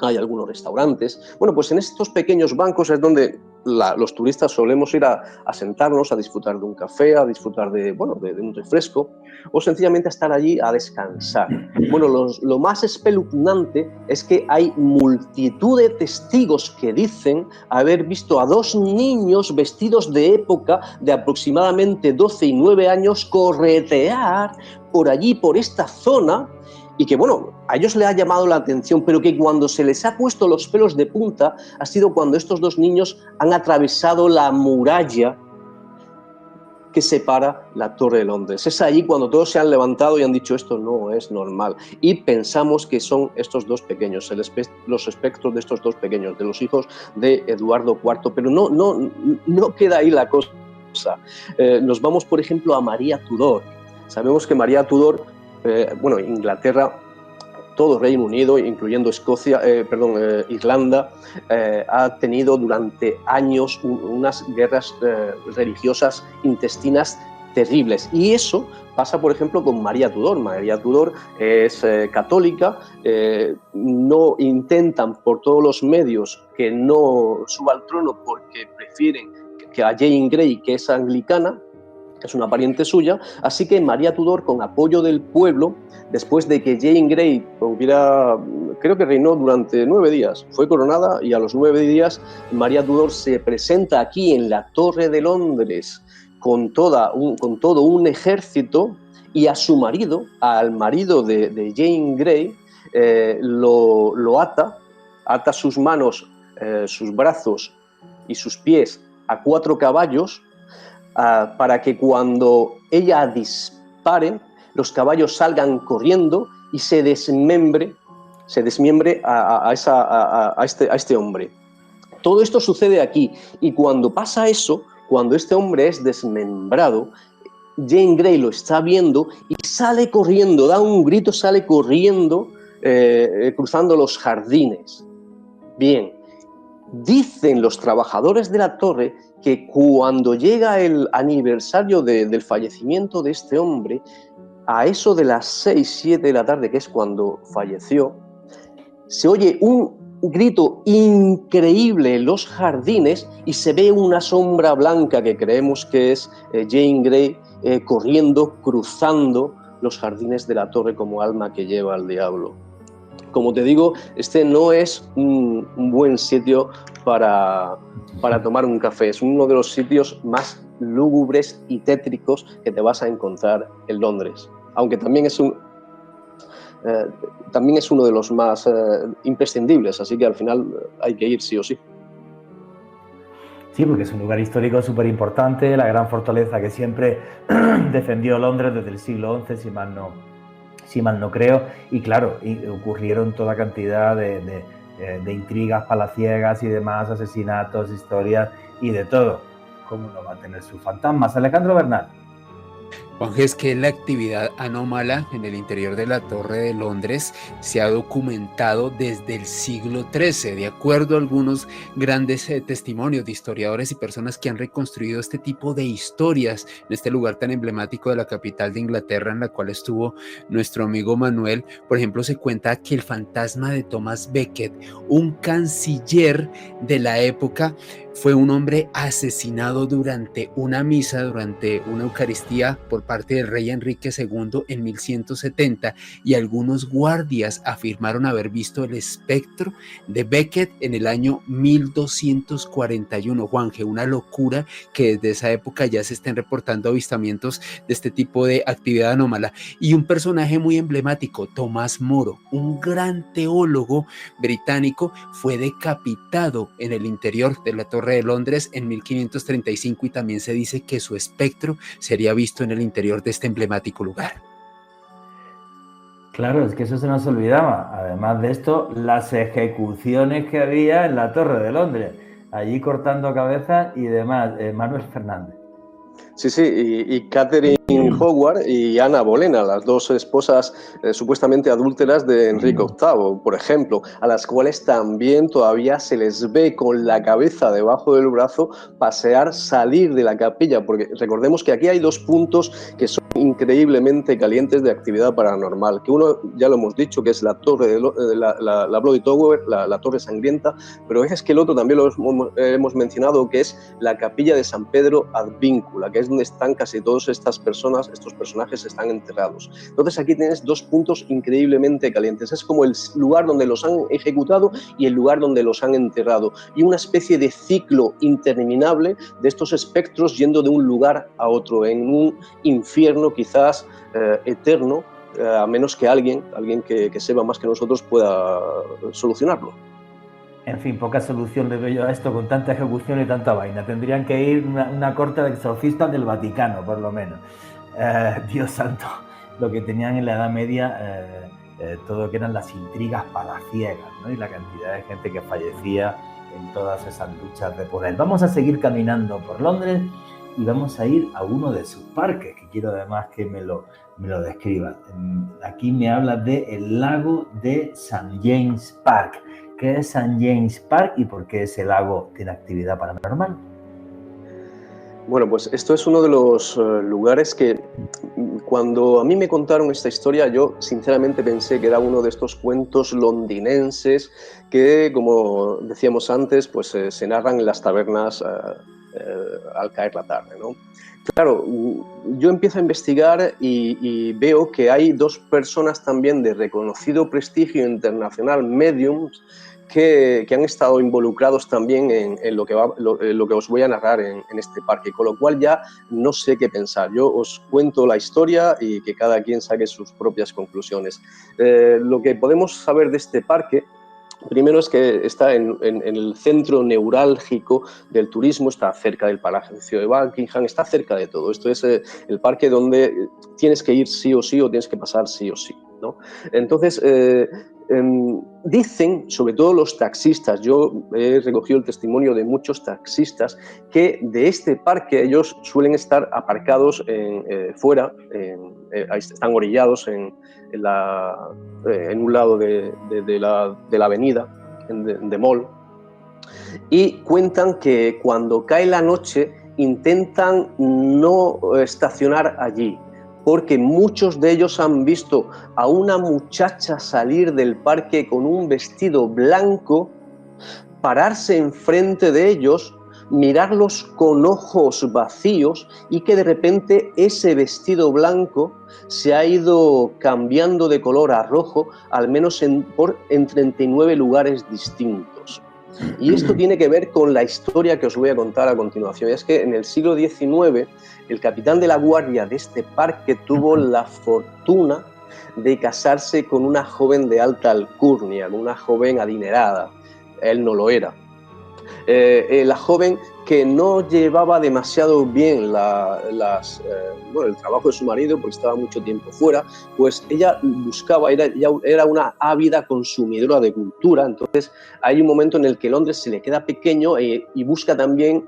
hay algunos restaurantes. Bueno, pues en estos pequeños bancos es donde los turistas solemos ir a sentarnos, a disfrutar de un café, a disfrutar de un refresco, o sencillamente a estar allí a descansar. Bueno, lo más espeluznante es que hay multitud de testigos que dicen haber visto a dos niños vestidos de época de aproximadamente 12 y 9 años corretear por allí, por esta zona, y que, bueno, a ellos les ha llamado la atención, pero que cuando se les ha puesto los pelos de punta ha sido cuando estos dos niños han atravesado la muralla que separa la Torre de Londres. Es allí cuando todos se han levantado y han dicho esto no es normal. Y pensamos que son estos dos pequeños, los espectros de estos dos pequeños, de los hijos de Eduardo IV. Pero no queda ahí la cosa. Nos vamos, por ejemplo, a María Tudor. Sabemos que María Tudor, Inglaterra, todo Reino Unido, incluyendo Irlanda, ha tenido durante años unas guerras religiosas intestinas terribles. Y eso pasa, por ejemplo, con María Tudor. María Tudor es católica, no intentan por todos los medios que no suba al trono porque prefieren que a Jane Grey, que es anglicana, es una pariente suya, así que María Tudor, con apoyo del pueblo, después de que Jane Grey creo que reinó durante 9 días, fue coronada, y a los 9 días María Tudor se presenta aquí en la Torre de Londres con todo un ejército, y a su marido, al marido de Jane Grey, lo ata sus manos, sus brazos y sus pies a 4 caballos, para que cuando ella dispare, los caballos salgan corriendo y se desmiembre a este hombre. Todo esto sucede aquí, y cuando pasa eso, cuando este hombre es desmembrado, Jane Grey lo está viendo y sale corriendo, da un grito, sale corriendo, cruzando los jardines. Bien, dicen los trabajadores de la torre que cuando llega el aniversario del fallecimiento de este hombre, a eso de las 6, 7 de la tarde, que es cuando falleció, se oye un grito increíble en los jardines y se ve una sombra blanca que creemos que es Jane Grey corriendo, cruzando los jardines de la torre como alma que lleva al diablo. Como te digo, este no es un buen sitio para tomar un café. Es uno de los sitios más lúgubres y tétricos que te vas a encontrar en Londres. Aunque también es uno de los más imprescindibles, así que al final hay que ir sí o sí. Sí, porque es un lugar histórico súper importante, la gran fortaleza que siempre defendió Londres desde el siglo XI, si mal no creo, y claro, ocurrieron toda cantidad de intrigas palaciegas y demás, asesinatos, historias y de todo. ¿Cómo no va a tener sus fantasmas? Alejandro Bernal. Juanje, es que la actividad anómala en el interior de la Torre de Londres se ha documentado desde el siglo XIII, de acuerdo a algunos grandes testimonios de historiadores y personas que han reconstruido este tipo de historias en este lugar tan emblemático de la capital de Inglaterra, en la cual estuvo nuestro amigo Manuel. Por ejemplo, se cuenta que el fantasma de Thomas Becket, un canciller de la época, fue un hombre asesinado durante una misa, durante una Eucaristía por parte del rey Enrique II en 1170, y algunos guardias afirmaron haber visto el espectro de Becket en el año 1241. Juanje, una locura que desde esa época ya se estén reportando avistamientos de este tipo de actividad anómala. Y un personaje muy emblemático, Tomás Moro, un gran teólogo británico, fue decapitado en el interior de la Torre de Londres en 1535, y también se dice que su espectro sería visto en el interior de este emblemático lugar. Claro, es que eso se nos olvidaba. Además de esto, las ejecuciones que había en la Torre de Londres, allí cortando cabezas y demás. Manuel Fernández. Sí, sí, y Catherine Howard y Ana Bolena, las dos esposas supuestamente adúlteras de Enrique VIII, por ejemplo, a las cuales también todavía se les ve con la cabeza debajo del brazo pasear, salir de la capilla, porque recordemos que aquí hay dos puntos que son increíblemente calientes de actividad paranormal, que uno ya lo hemos dicho, que es la torre de la Bloody Tower, la torre sangrienta, pero es que el otro también lo hemos mencionado, que es la capilla de San Pedro Advíncula, que es donde están casi todas estas personas, estos personajes están enterrados. Entonces aquí tienes dos puntos increíblemente calientes, es como el lugar donde los han ejecutado y el lugar donde los han enterrado, y una especie de ciclo interminable de estos espectros yendo de un lugar a otro, en un infierno quizás eterno, a menos que alguien que sepa más que nosotros pueda solucionarlo. En fin, poca solución le veo yo a esto con tanta ejecución y tanta vaina. Tendrían que ir una corte de exorcistas del Vaticano, por lo menos. Dios santo, lo que tenían en la Edad Media, todo lo que eran las intrigas palaciegas, ¿no? Y la cantidad de gente que fallecía en todas esas luchas de poder. Vamos a seguir caminando por Londres y vamos a ir a uno de sus parques, que quiero además que me lo describas. Aquí me hablas de el lago de St. James Park. ¿Qué es St. James Park y por qué ese lago tiene actividad paranormal? Bueno, pues esto es uno de los lugares que cuando a mí me contaron esta historia, yo sinceramente pensé que era uno de estos cuentos londinenses que, como decíamos antes, pues se narran en las tabernas al caer la tarde, ¿no? Claro, yo empiezo a investigar y veo que hay dos personas también de reconocido prestigio internacional, mediums, que han estado involucrados también en lo que os voy a narrar en este parque, con lo cual ya no sé qué pensar. Yo os cuento la historia y que cada quien saque sus propias conclusiones. Lo que podemos saber de este parque, primero, es que está en el centro neurálgico del turismo, está cerca del Palacio de Buckingham, está cerca de todo. Esto es el parque donde tienes que ir sí o sí, o tienes que pasar sí o sí, ¿no? Entonces, dicen, sobre todo los taxistas, yo he recogido el testimonio de muchos taxistas, que de este parque ellos suelen estar aparcados fuera, están orillados en un lado de la avenida, de Mall, y cuentan que cuando cae la noche intentan no estacionar allí, porque muchos de ellos han visto a una muchacha salir del parque con un vestido blanco, pararse enfrente de ellos, mirarlos con ojos vacíos, y que de repente ese vestido blanco se ha ido cambiando de color a rojo, al menos en 39 lugares distintos. Y esto tiene que ver con la historia que os voy a contar a continuación. Es que en el siglo XIX, el capitán de la guardia de este parque tuvo la fortuna de casarse con una joven de alta alcurnia, una joven adinerada. Él no lo era. La joven, que no llevaba demasiado bien el trabajo de su marido, porque estaba mucho tiempo fuera, pues ella buscaba, era una ávida consumidora de cultura. Entonces hay un momento en el que Londres se le queda pequeño y busca también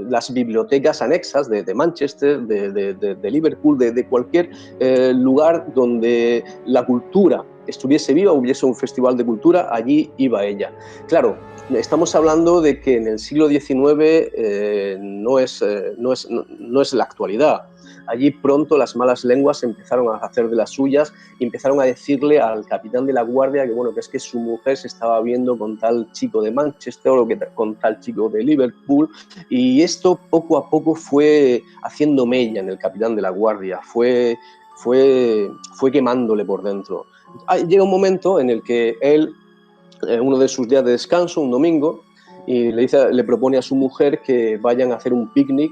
las bibliotecas anexas de Manchester, de Liverpool, de cualquier lugar donde la cultura estuviese viva, hubiese un festival de cultura, allí iba ella. Claro, estamos hablando de que en el siglo XIX no es la actualidad. allí pronto las malas lenguas empezaron a hacer de las suyas y empezaron a decirle al capitán de la guardia que, bueno, que es que su mujer se estaba viendo con tal chico de Manchester o que con tal chico de Liverpool, y esto poco a poco fue haciendo mella en el capitán de la guardia, fue quemándole por dentro. Llega un momento en el que él, uno de sus días de descanso, un domingo, y le propone a su mujer que vayan a hacer un picnic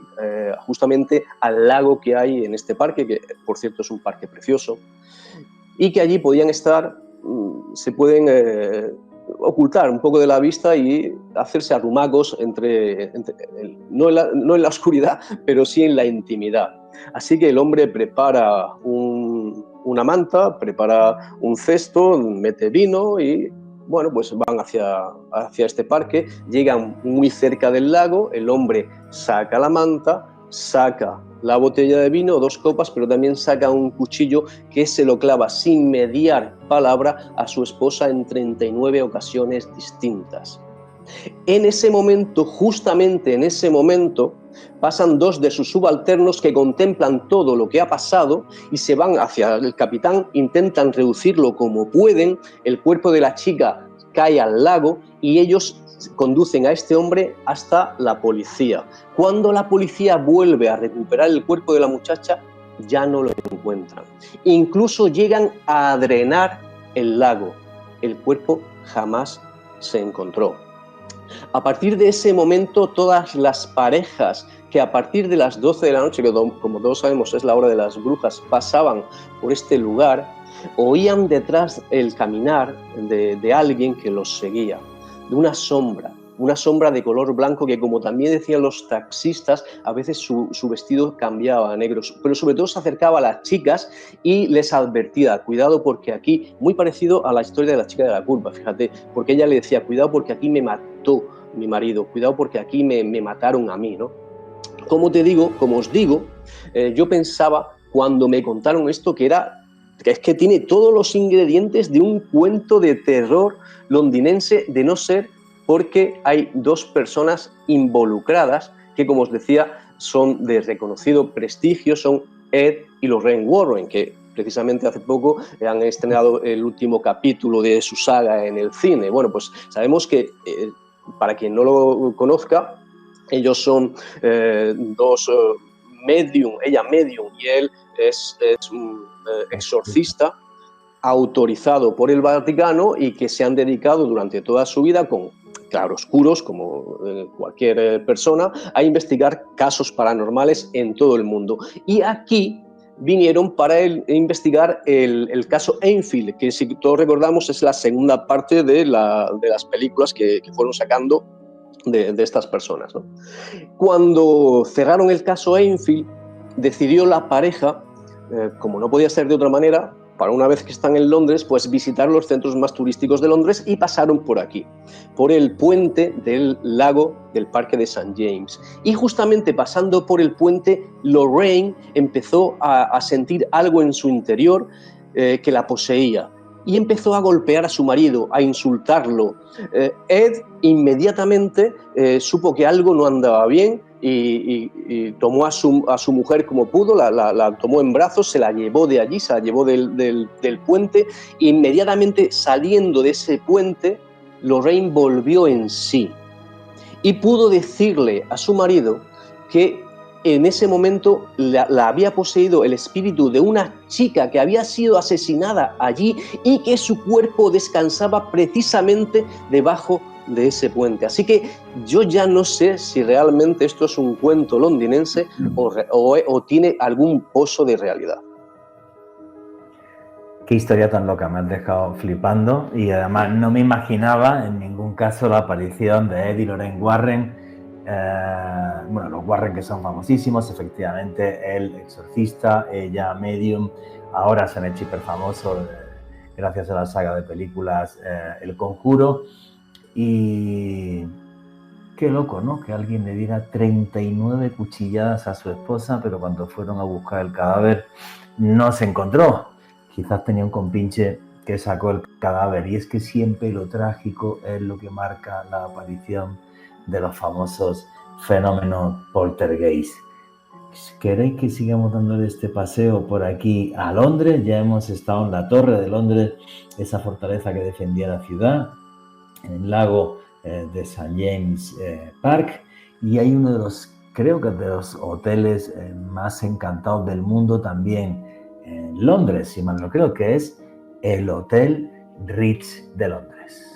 justamente al lago que hay en este parque, que por cierto es un parque precioso, y que allí podían estar, se pueden ocultar un poco de la vista y hacerse arrumacos no en la oscuridad, pero sí en la intimidad. Así que el hombre prepara una manta, prepara un cesto, mete vino y, bueno, pues van hacia este parque, llegan muy cerca del lago, el hombre saca la manta, saca la botella de vino, 2 copas, pero también saca un cuchillo que se lo clava sin mediar palabra a su esposa en 39 ocasiones distintas. En ese momento, justamente en ese momento, pasan 2 de sus subalternos que contemplan todo lo que ha pasado y se van hacia el capitán, intentan reducirlo como pueden, el cuerpo de la chica cae al lago y ellos conducen a este hombre hasta la policía. Cuando la policía vuelve a recuperar el cuerpo de la muchacha, ya no lo encuentran. Incluso llegan a drenar el lago. El cuerpo jamás se encontró. A partir de ese momento, todas las parejas que a partir de las 12 de la noche, que como todos sabemos es la hora de las brujas, pasaban por este lugar, oían detrás el caminar de alguien que los seguía, de una sombra de color blanco que, como también decían los taxistas, a veces su vestido cambiaba a negro, pero sobre todo se acercaba a las chicas y les advertía, cuidado porque aquí, muy parecido a la historia de la chica de la culpa, fíjate, porque ella le decía, cuidado porque aquí me mató mi marido, cuidado porque aquí me mataron a mí, ¿no? Como os digo, yo pensaba cuando me contaron esto que es que tiene todos los ingredientes de un cuento de terror londinense, de no ser porque hay 2 personas involucradas que, como os decía, son de reconocido prestigio, son Ed y Lorraine Warren, que precisamente hace poco han estrenado el último capítulo de su saga en el cine. Bueno, pues sabemos que, para quien no lo conozca, ellos son 2 medium, ella medium y él es un exorcista autorizado por el Vaticano y que se han dedicado durante toda su vida con claroscuros, como cualquier persona, a investigar casos paranormales en todo el mundo. Y aquí vinieron para investigar el caso Enfield, que si todos recordamos es la segunda parte de las películas que fueron sacando de estas personas, ¿no? Cuando cerraron el caso Enfield, decidió la pareja, como no podía ser de otra manera, para una vez que están en Londres, pues visitar los centros más turísticos de Londres y pasaron por aquí, por el puente del lago del Parque de St. James. Y justamente pasando por el puente, Lorraine empezó a sentir algo en su interior que la poseía. Y empezó a golpear a su marido, a insultarlo. Ed inmediatamente supo que algo no andaba bien y tomó a su mujer como pudo, la tomó en brazos, se la llevó de allí, se la llevó del puente. Inmediatamente saliendo de ese puente, Lorraine volvió en sí y pudo decirle a su marido que en ese momento la había poseído el espíritu de una chica que había sido asesinada allí y que su cuerpo descansaba precisamente debajo de ese puente. Así que yo ya no sé si realmente esto es un cuento londinense o tiene algún pozo de realidad. Qué historia tan loca, me has dejado flipando y además no me imaginaba en ningún caso la aparición de Ed y Lorraine Warren. Bueno, los Warren, que son famosísimos, efectivamente, él exorcista, ella medium, ahora se han hecho hiper famosos gracias a la saga de películas El Conjuro. Y qué loco, ¿no? Que alguien le diera 39 cuchilladas a su esposa, pero cuando fueron a buscar el cadáver no se encontró. Quizás tenía un compinche que sacó el cadáver, y es que siempre lo trágico es lo que marca la aparición de los famosos fenómenos poltergeist. ¿Queréis que sigamos dándole este paseo por aquí a Londres? Ya hemos estado en la Torre de Londres, esa fortaleza que defendía la ciudad, en el lago de St. James Park, y hay uno de los, creo que de los hoteles más encantados del mundo también en Londres, si mal no creo, que es el Hotel Ritz de Londres.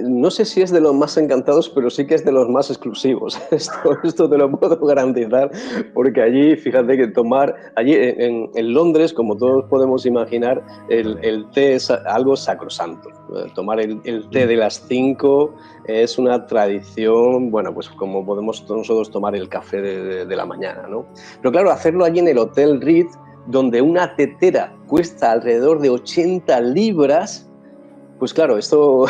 No sé si es de los más encantados, pero sí que es de los más exclusivos. Esto te lo puedo garantizar, porque allí, fíjate que allí en Londres, como todos podemos imaginar, el té es algo sacrosanto. Tomar el té de las 5 es una tradición, bueno, pues como podemos nosotros tomar el café de la mañana, ¿no? Pero claro, hacerlo allí en el Hotel Ritz, donde una tetera cuesta alrededor de 80 libras, pues claro, esto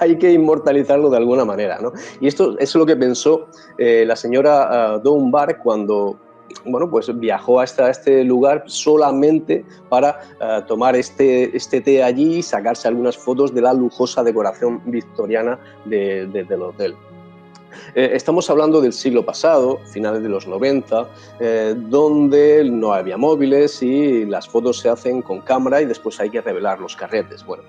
hay que inmortalizarlo de alguna manera, ¿no? Y eso es lo que pensó la señora Dunbar cuando, bueno, pues viajó hasta este lugar solamente para tomar este té allí y sacarse algunas fotos de la lujosa decoración victoriana del hotel. Estamos hablando del siglo pasado, finales de los 90, donde no había móviles y las fotos se hacen con cámara y después hay que revelar los carretes. Bueno,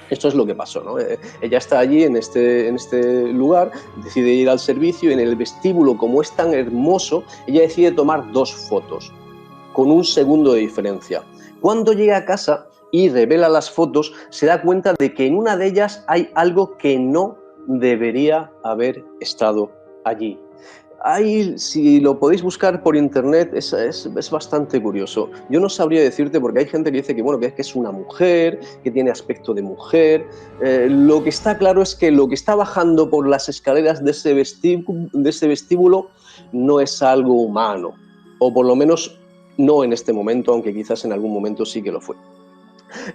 esto es lo que pasó, ¿no? Ella está allí en este lugar, decide ir al servicio y en el vestíbulo, como es tan hermoso, ella decide tomar 2 fotos, con 1 segundo de diferencia. Cuando llega a casa y revela las fotos, se da cuenta de que en una de ellas hay algo que no debería haber estado allí. Si lo podéis buscar por internet, es bastante curioso. Yo no sabría decirte, porque hay gente que dice que, bueno, que es una mujer, que tiene aspecto de mujer. Lo que está claro es que lo que está bajando por las escaleras de ese vestíbulo no es algo humano, o por lo menos no en este momento, aunque quizás en algún momento sí que lo fue.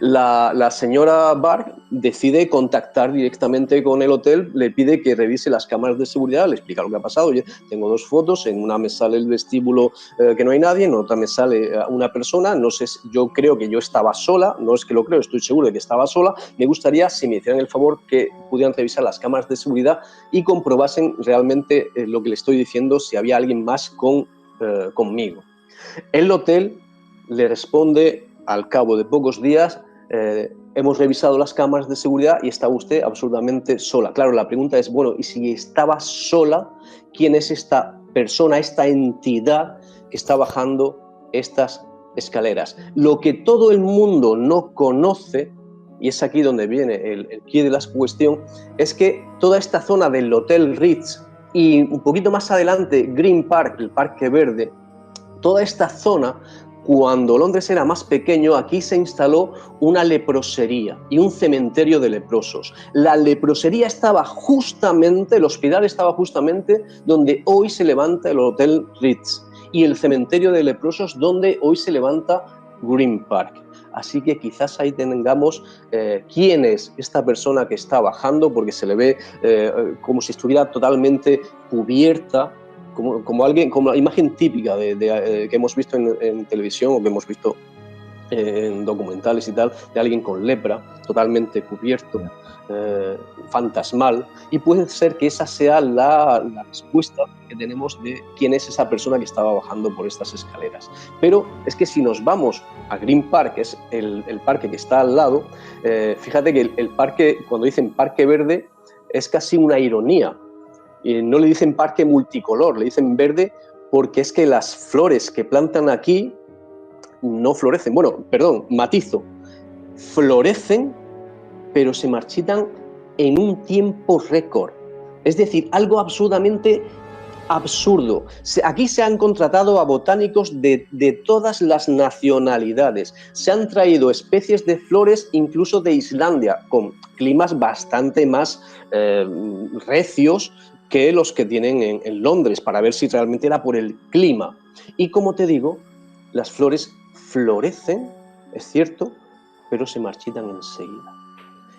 La señora Bark decide contactar directamente con el hotel, le pide que revise las cámaras de seguridad, le explica lo que ha pasado. Oye, tengo 2 fotos, en una me sale el vestíbulo que no hay nadie, en otra me sale una persona, no sé, yo creo que yo estaba sola, no es que lo creo, estoy seguro de que estaba sola. Me gustaría, si me hicieran el favor, que pudieran revisar las cámaras de seguridad y comprobasen realmente lo que le estoy diciendo, si había alguien más conmigo. El hotel le responde al cabo de pocos días: hemos revisado las cámaras de seguridad y está usted absolutamente sola. Claro, la pregunta es, bueno, y si estaba sola, ¿quién es esta persona, esta entidad que está bajando estas escaleras? Lo que todo el mundo no conoce, y es aquí donde viene el quid de la cuestión, es que toda esta zona del Hotel Ritz y un poquito más adelante Green Park, el Parque Verde, toda esta zona, cuando Londres era más pequeño, aquí se instaló una leprosería y un cementerio de leprosos. La leprosería estaba justamente, el hospital estaba justamente donde hoy se levanta el Hotel Ritz, y el cementerio de leprosos donde hoy se levanta Green Park. Así que quizás ahí tengamos quién es esta persona que está bajando, porque se le ve como si estuviera totalmente cubierta, como la imagen típica que hemos visto en televisión, o que hemos visto en documentales y tal, de alguien con lepra, totalmente cubierto, fantasmal. Y puede ser que esa sea la respuesta que tenemos de quién es esa persona que estaba bajando por estas escaleras. Pero es que si nos vamos a Green Park, que es el parque que está al lado, fíjate que el parque, cuando dicen Parque Verde, es casi una ironía. No le dicen parque multicolor, le dicen verde, porque es que las flores que plantan aquí no florecen. Bueno, perdón, matizo. Florecen, pero se marchitan en un tiempo récord. Es decir, algo absolutamente absurdo. Aquí se han contratado a botánicos de todas las nacionalidades. Se han traído especies de flores incluso de Islandia, con climas bastante más recios que los que tienen en Londres, para ver si realmente era por el clima. Y como te digo, las flores florecen, es cierto, pero se marchitan enseguida.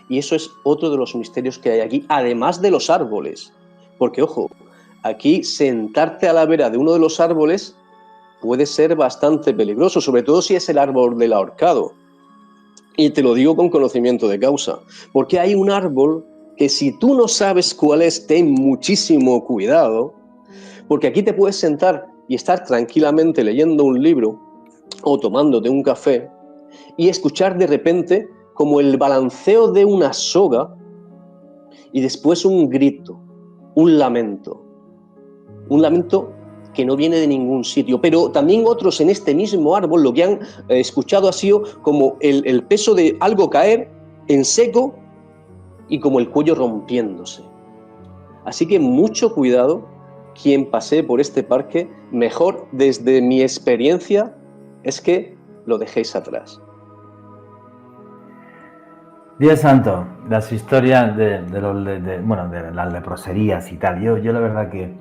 Y eso es otro de los misterios que hay aquí, además de los árboles. Porque, ojo, aquí sentarte a la vera de uno de los árboles puede ser bastante peligroso, sobre todo si es el árbol del ahorcado. Y te lo digo con conocimiento de causa, porque hay un árbol que, si tú no sabes cuál es, ten muchísimo cuidado, Porque aquí te puedes sentar y estar tranquilamente leyendo un libro o tomándote un café y escuchar de repente como el balanceo de una soga y después un grito, un lamento que no viene de ningún sitio. Pero también otros en este mismo árbol lo que han escuchado ha sido como el peso de algo caer en seco y como el cuello rompiéndose. Así que mucho cuidado quien pase por este parque, mejor desde mi experiencia es que lo dejéis atrás. Dios santo, las historias de las leproserías y tal. Yo la verdad que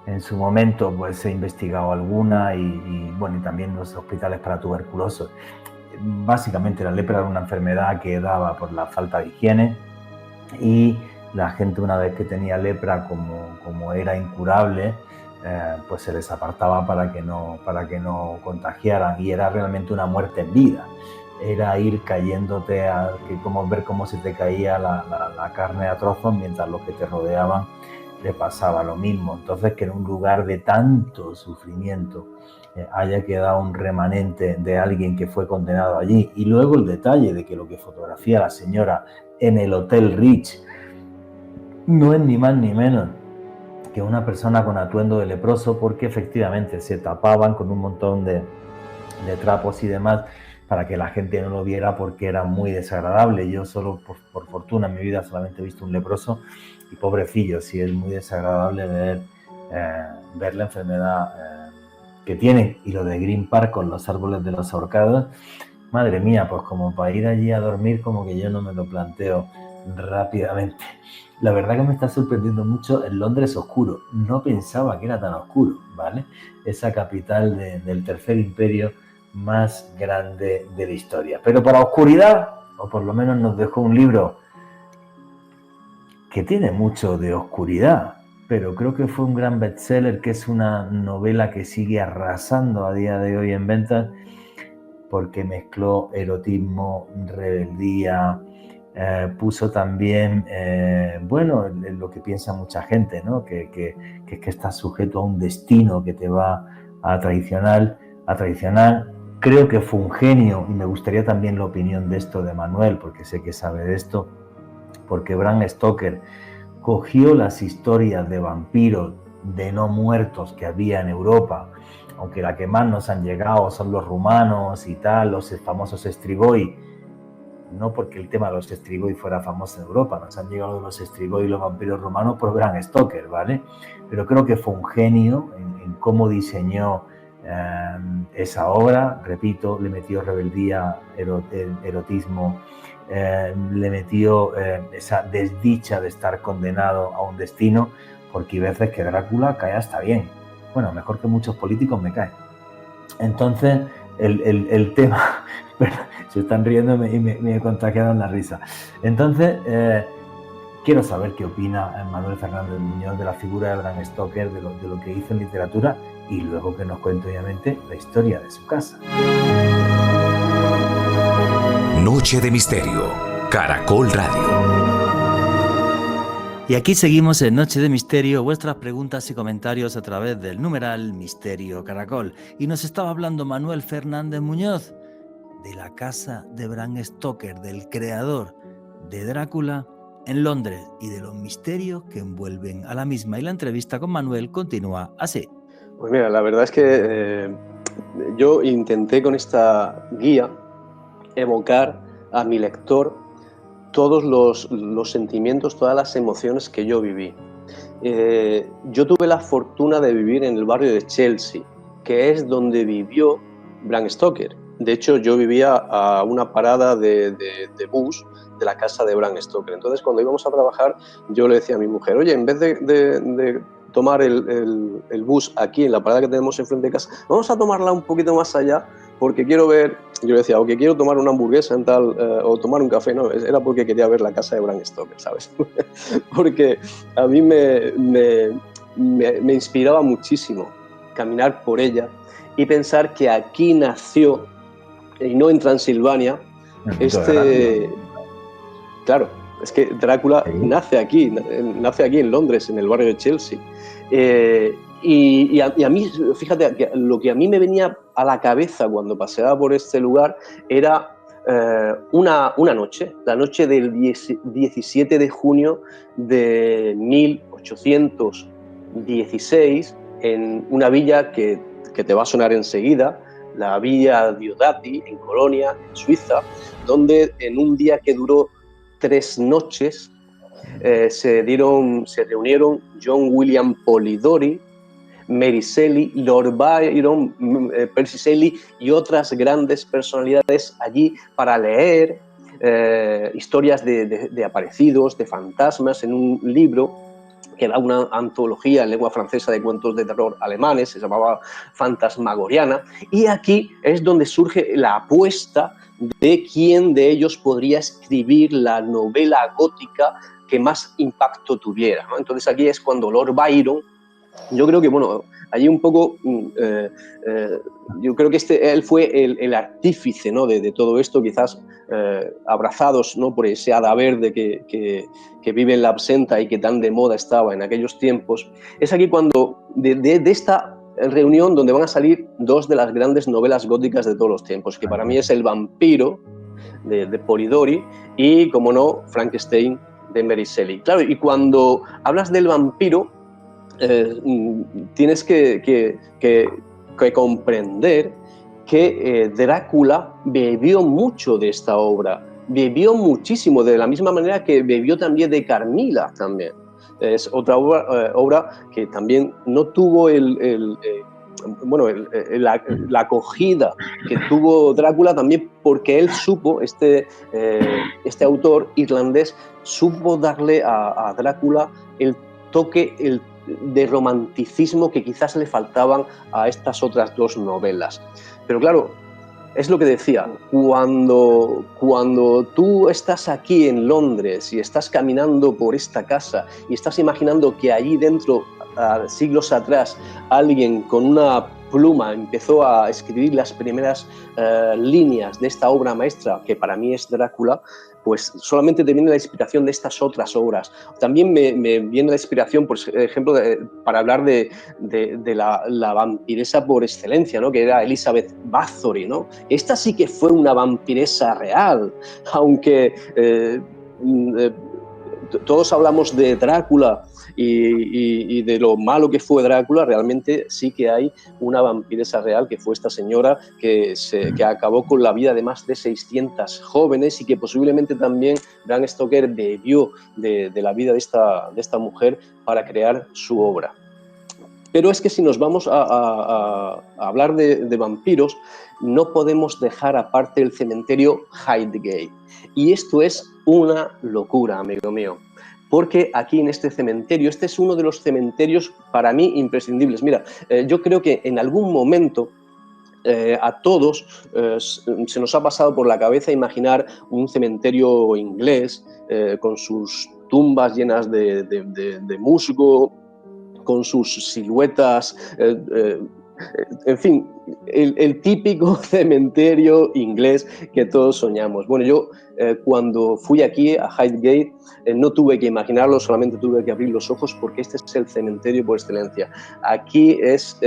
en su momento pues he investigado alguna y también los hospitales para tuberculosos. Básicamente la lepra era una enfermedad que daba por la falta de higiene y la gente una vez que tenía lepra, como era incurable, pues se les apartaba para que no contagiaran, y era realmente una muerte en vida. Era ir cayéndote, ver cómo se te caía la carne a trozos mientras los que te rodeaban le pasaba lo mismo. Entonces, que en un lugar de tanto sufrimiento haya quedado un remanente de alguien que fue condenado allí. Y luego el detalle de que lo que fotografía la señora en el Hotel Rich no es ni más ni menos que una persona con atuendo de leproso, porque efectivamente se tapaban con un montón de trapos y demás para que la gente no lo viera, porque era muy desagradable. Yo solo, por fortuna, en mi vida solamente he visto un leproso y pobrecillo, sí es muy desagradable ver la enfermedad que tienen. Y lo de Green Park con los árboles de los ahorcados, madre mía, pues como para ir allí a dormir, como que yo no me lo planteo rápidamente. La verdad que me está sorprendiendo mucho el Londres oscuro. No pensaba que era tan oscuro, ¿vale? Esa capital del Tercer Imperio más grande de la historia. Pero para oscuridad, o por lo menos nos dejó un libro que tiene mucho de oscuridad, pero creo que fue un gran bestseller, que es una novela que sigue arrasando a día de hoy en ventas, porque mezcló erotismo, rebeldía, puso también, lo que piensa mucha gente, ¿no? Que estás sujeto a un destino que te va a traicionar. Creo que fue un genio, y me gustaría también la opinión de esto de Manuel, porque sé que sabe de esto, porque Bram Stoker cogió las historias de vampiros de no muertos que había en Europa, aunque la que más nos han llegado son los rumanos y tal, los famosos Strigoi, no porque el tema de los Strigoi fuera famoso en Europa, nos han llegado los Strigoi y los vampiros romanos por Bram Stoker, ¿vale? Pero creo que fue un genio en cómo diseñó esa obra. Repito, le metió rebeldía, erotismo, le metió esa desdicha de estar condenado a un destino, porque hay veces que Drácula cae hasta bien. Bueno, mejor que muchos políticos me cae. Entonces, el tema... se están riendo y me contagiaron la risa. Entonces, quiero saber qué opina Manuel Fernández Muñoz de la figura de Bram Stoker, de lo que hizo en literatura, y luego que nos cuente, obviamente, la historia de su casa. Noche de Misterio, Caracol Radio. Y aquí seguimos en Noche de Misterio, vuestras preguntas y comentarios a través del numeral Misterio Caracol. Y nos estaba hablando Manuel Fernández Muñoz de la casa de Bram Stoker, del creador de Drácula en Londres, y de los misterios que envuelven a la misma. Y la entrevista con Manuel continúa así. Pues mira, la verdad es que yo intenté con esta guía evocar a mi lector todos los sentimientos, todas las emociones que yo viví. Yo tuve la fortuna de vivir en el barrio de Chelsea, que es donde vivió Bram Stoker. De hecho, yo vivía a una parada de bus de la casa de Bram Stoker. Entonces, cuando íbamos a trabajar, yo le decía a mi mujer, oye, en vez de tomar el bus aquí en la parada que tenemos enfrente de casa, vamos a tomarla un poquito más allá, porque quiero ver, yo le decía, o que quiero tomar una hamburguesa en tal, o tomar un café, no, era porque quería ver la casa de Bram Stoker, ¿sabes? Porque a mí me inspiraba muchísimo caminar por ella y pensar que aquí nació, y no en Transilvania, claro, Es que Drácula nace aquí en Londres, en el barrio de Chelsea. Y a mí, fíjate, que lo que a mí me venía a la cabeza cuando paseaba por este lugar era una noche, la noche del 17 de junio de 1816, en una villa que te va a sonar enseguida, la Villa Diodati, en Colonia, en Suiza, donde en un día que duró 3 noches se reunieron John William Polidori, Mary Shelley, Lord Byron, Percy Shelley y otras grandes personalidades allí para leer historias de aparecidos, de fantasmas, en un libro que era una antología en lengua francesa de cuentos de terror alemanes, se llamaba Fantasmagoriana, y aquí es donde surge la apuesta de quién de ellos podría escribir la novela gótica que más impacto tuviera, ¿no? Entonces aquí es cuando Lord Byron, yo creo que, bueno, allí un poco, yo creo que él fue el artífice, ¿no?, de todo esto, quizás abrazados, ¿no?, por ese hada verde que vive en la absenta y que tan de moda estaba en aquellos tiempos. Es aquí cuando, de esta reunión, donde van a salir 2 de las grandes novelas góticas de todos los tiempos, que para mí es El vampiro, de Polidori, y, como no, Frankenstein, de Mary Shelley. Claro, y cuando hablas del vampiro, tienes que comprender que Drácula bebió mucho de esta obra, bebió muchísimo, de la misma manera que bebió también de Carmila también. Es otra obra que también no tuvo la acogida que tuvo Drácula, también porque él supo, este autor irlandés, supo darle a Drácula el toque de romanticismo que quizás le faltaban a estas otras 2 novelas. Pero claro, es lo que decía, cuando tú estás aquí en Londres y estás caminando por esta casa y estás imaginando que allí dentro, siglos atrás, alguien con una pluma empezó a escribir las primeras líneas de esta obra maestra, que para mí es Drácula, pues solamente te viene la inspiración de estas otras obras. También me viene la inspiración, por ejemplo, para hablar de la vampiresa por excelencia, ¿no?, que era Elizabeth Bathory, ¿no? Esta sí que fue una vampiresa real, aunque todos hablamos de Drácula y de lo malo que fue Drácula, realmente sí que hay una vampiresa real, que fue esta señora que acabó con la vida de más de 600 jóvenes, y que posiblemente también Bram Stoker bebió de la vida de esta mujer para crear su obra. Pero es que si nos vamos a hablar de vampiros, no podemos dejar aparte el cementerio Highgate. Y esto es una locura, amigo mío, porque aquí en este cementerio, este es uno de los cementerios para mí imprescindibles. Mira, yo creo que en algún momento a todos se nos ha pasado por la cabeza imaginar un cementerio inglés con sus tumbas llenas de musgo, con sus siluetas, en fin, el típico cementerio inglés que todos soñamos. Bueno, yo cuando fui aquí a Highgate no tuve que imaginarlo, solamente tuve que abrir los ojos, porque este es el cementerio por excelencia. Aquí es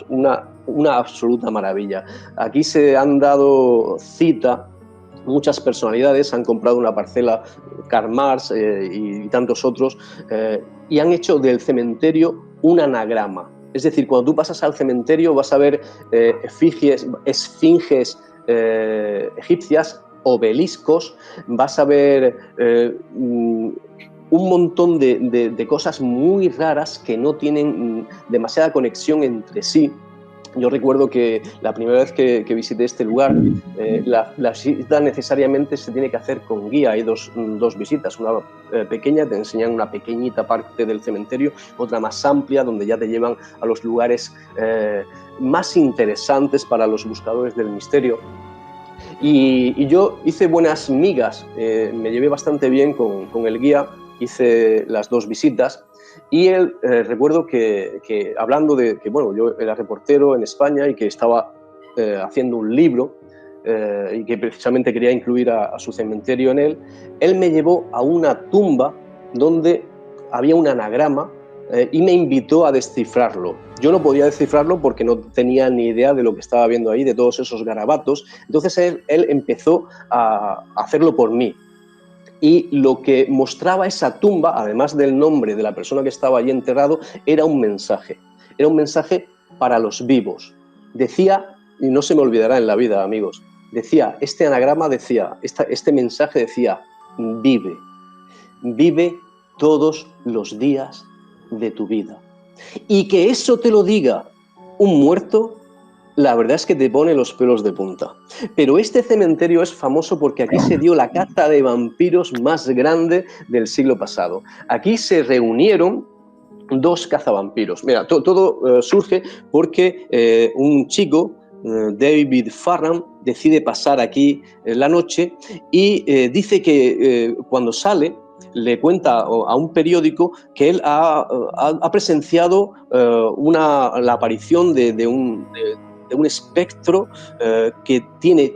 una absoluta maravilla. Aquí se han dado cita muchas personalidades, han comprado una parcela, Karl Marx y tantos otros, y han hecho del cementerio un anagrama. Es decir, cuando tú pasas al cementerio vas a ver esfinges egipcias, obeliscos, vas a ver un montón de cosas muy raras que no tienen demasiada conexión entre sí. Yo recuerdo que la primera vez que visité este lugar, la visita necesariamente se tiene que hacer con guía. Hay dos visitas, una pequeña, te enseñan una pequeñita parte del cementerio, otra más amplia, donde ya te llevan a los lugares más interesantes para los buscadores del misterio. Y yo hice buenas migas, me llevé bastante bien con el guía, hice las 2 visitas. Y él, recuerdo que hablando de que, bueno, yo era reportero en España y que estaba haciendo un libro, y que precisamente quería incluir a su cementerio en él me llevó a una tumba donde había un anagrama y me invitó a descifrarlo. Yo no podía descifrarlo porque no tenía ni idea de lo que estaba viendo ahí, de todos esos garabatos. Entonces él empezó a hacerlo por mí. Y lo que mostraba esa tumba, además del nombre de la persona que estaba allí enterrado, era un mensaje. Era un mensaje para los vivos. Decía, y no se me olvidará en la vida, amigos, decía, este anagrama decía, este mensaje decía, vive, vive todos los días de tu vida. Y que eso te lo diga un muerto, la verdad es que te pone los pelos de punta. Pero este cementerio es famoso porque aquí se dio la caza de vampiros más grande del siglo pasado. Aquí se reunieron 2 cazavampiros. Mira, todo surge porque un chico, David Farran, decide pasar aquí la noche y dice que cuando sale le cuenta a un periódico que él ha presenciado la aparición de un espectro que tiene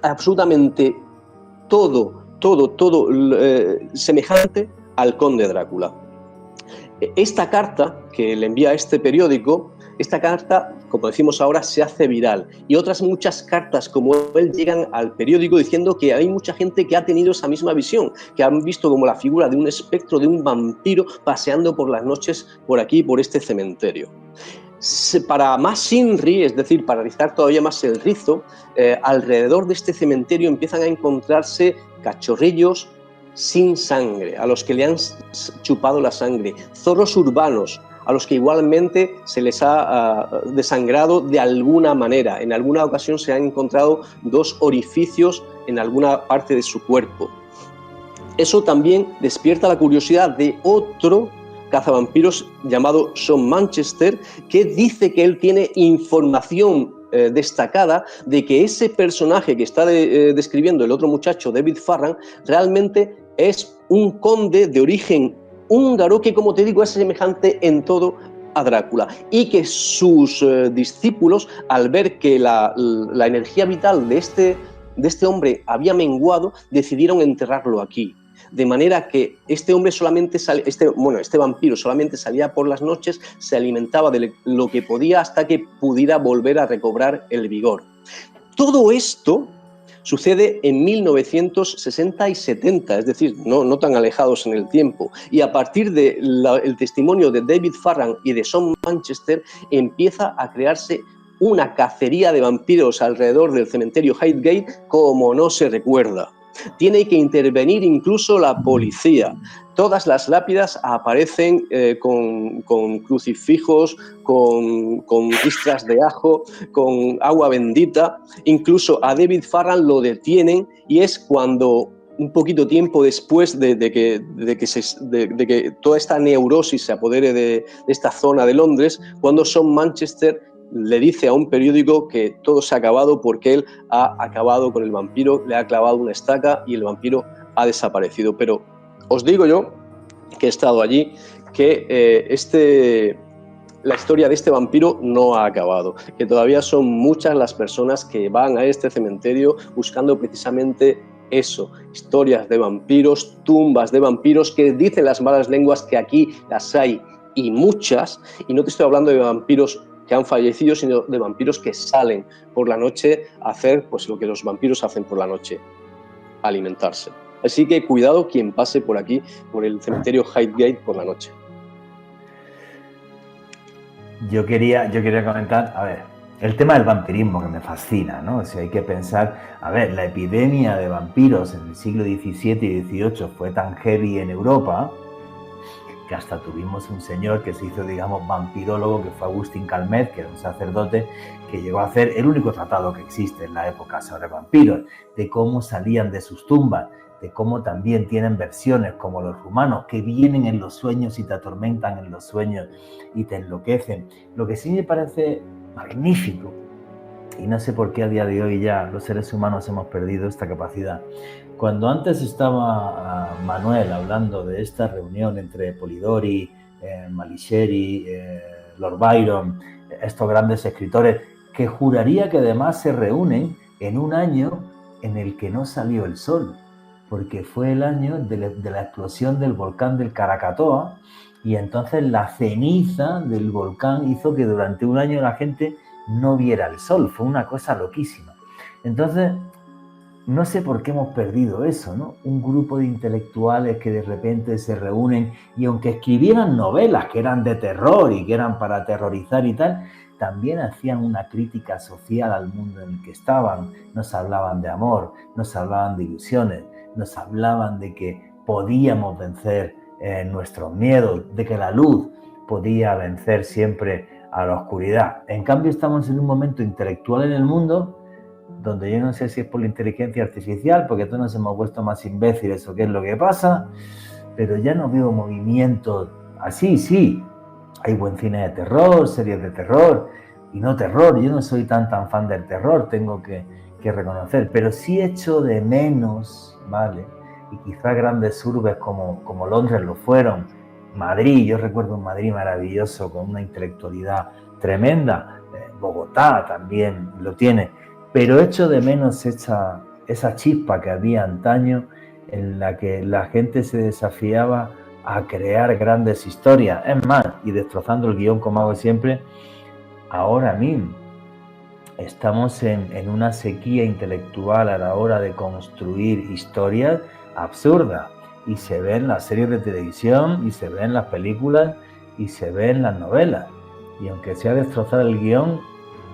absolutamente todo semejante al conde Drácula. Esta carta que le envía a este periódico, esta carta, como decimos ahora, se hace viral, y otras muchas cartas como él llegan al periódico diciendo que hay mucha gente que ha tenido esa misma visión, que han visto como la figura de un espectro, de un vampiro paseando por las noches por aquí, por este cementerio. Para más INRI, es decir, para rizar todavía más el rizo, alrededor de este cementerio empiezan a encontrarse cachorrillos sin sangre, a los que le han chupado la sangre, zorros urbanos, a los que igualmente se les ha desangrado de alguna manera. En alguna ocasión se han encontrado 2 orificios en alguna parte de su cuerpo. Eso también despierta la curiosidad de otro cazavampiros llamado Sean Manchester, que dice que él tiene información destacada de que ese personaje que está describiendo el otro muchacho, David Farran, realmente es un conde de origen húngaro que, como te digo, es semejante en todo a Drácula, y que sus discípulos, al ver que la energía vital de este hombre había menguado, decidieron enterrarlo aquí. De manera que este vampiro solamente salía por las noches, se alimentaba de lo que podía hasta que pudiera volver a recobrar el vigor. Todo esto sucede en 1960 y 70, es decir, no tan alejados en el tiempo. Y a partir del testimonio de David Farran y de Sean Manchester, empieza a crearse una cacería de vampiros alrededor del cementerio Highgate como no se recuerda. Tiene que intervenir incluso la policía. Todas las lápidas aparecen con crucifijos, con ristras de ajo, con agua bendita. Incluso a David Farran lo detienen, y es cuando, un poquito tiempo después de que toda esta neurosis se apodere de esta zona de Londres, cuando Sean Manchester le dice a un periódico que todo se ha acabado porque él ha acabado con el vampiro, le ha clavado una estaca y el vampiro ha desaparecido. Pero os digo yo, que he estado allí, que la historia de este vampiro no ha acabado, que todavía son muchas las personas que van a este cementerio buscando precisamente eso, historias de vampiros, tumbas de vampiros, que dicen las malas lenguas que aquí las hay, y muchas, y no te estoy hablando de vampiros que han fallecido, sino de vampiros que salen por la noche a hacer pues lo que los vampiros hacen por la noche, alimentarse. Así que cuidado quien pase por aquí, por el cementerio Highgate por la noche. Yo quería comentar, a ver, el tema del vampirismo, que me fascina, ¿no? O sea, hay que pensar, a ver, la epidemia de vampiros en el siglo XVII y XVIII fue tan heavy en Europa que hasta tuvimos un señor que se hizo, digamos, vampirólogo, que fue Agustín Calmet, que era un sacerdote, que llegó a hacer el único tratado que existe en la época sobre vampiros, de cómo salían de sus tumbas, de cómo también tienen versiones como los rumanos, que vienen en los sueños y te atormentan en los sueños y te enloquecen. Lo que sí me parece magnífico, y no sé por qué a día de hoy ya los seres humanos hemos perdido esta capacidad. Cuando antes estaba Manuel hablando de esta reunión entre Polidori, Malipiero, Lord Byron, estos grandes escritores, que juraría que además se reúnen en un año en el que no salió el sol, porque fue el año de la explosión del volcán del Krakatoa, y entonces la ceniza del volcán hizo que durante un año la gente no viera el sol. Fue una cosa loquísima. Entonces, no sé por qué hemos perdido eso, ¿no? Un grupo de intelectuales que de repente se reúnen y aunque escribieran novelas que eran de terror y que eran para aterrorizar y tal, también hacían una crítica social al mundo en el que estaban. Nos hablaban de amor, nos hablaban de ilusiones, nos hablaban de que podíamos vencer nuestros miedos, de que la luz podía vencer siempre a la oscuridad. En cambio, estamos en un momento intelectual en el mundo donde yo no sé si es por la inteligencia artificial, porque todos nos hemos vuelto más imbéciles o qué es lo que pasa, pero ya no veo movimientos así. Sí, hay buen cine de terror, series de terror, y no terror. Yo no soy tan fan del terror, tengo que reconocer, pero sí echo de menos, ¿vale? Y quizá grandes urbes como Londres lo fueron, Madrid, yo recuerdo un Madrid maravilloso con una intelectualidad tremenda, Bogotá también lo tiene, pero echo de menos esa chispa que había antaño en la que la gente se desafiaba a crear grandes historias. Es más, y destrozando el guión como hago siempre, ahora mismo estamos en una sequía intelectual a la hora de construir historias absurdas, y se ve en las series de televisión, y se ve en las películas, y se ve en las novelas. Y aunque sea destrozar el guión,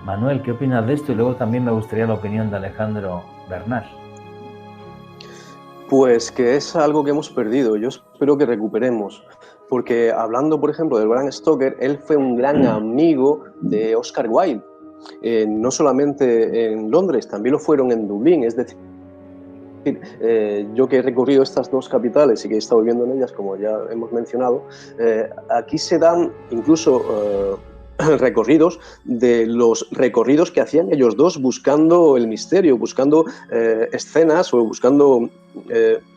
Manuel, ¿qué opinas de esto? Y luego también me gustaría la opinión de Alejandro Bernal. Pues que es algo que hemos perdido. Yo espero que recuperemos. Porque hablando, por ejemplo, de Bram Stoker, él fue un gran amigo de Oscar Wilde. No solamente en Londres, también lo fueron en Dublín. Es decir, yo que he recorrido estas dos capitales y que he estado viviendo en ellas, como ya hemos mencionado, aquí se dan incluso recorridos de los recorridos que hacían ellos dos buscando el misterio, buscando escenas o buscando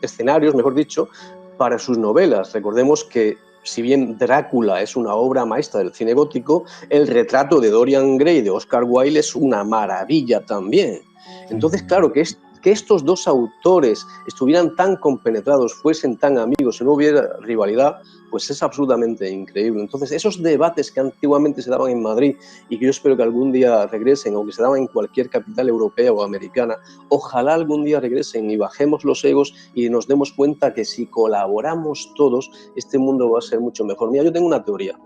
escenarios, mejor dicho, para sus novelas. Recordemos que si bien Drácula es una obra maestra del cine gótico, el retrato de Dorian Gray de Oscar Wilde es una maravilla también. Entonces, claro, que estos dos autores estuvieran tan compenetrados, fuesen tan amigos y no hubiera rivalidad, pues es absolutamente increíble. Entonces, esos debates que antiguamente se daban en Madrid y que yo espero que algún día regresen, o que se daban en cualquier capital europea o americana, ojalá algún día regresen y bajemos los egos y nos demos cuenta que si colaboramos todos, este mundo va a ser mucho mejor. Mira, yo tengo una teoría.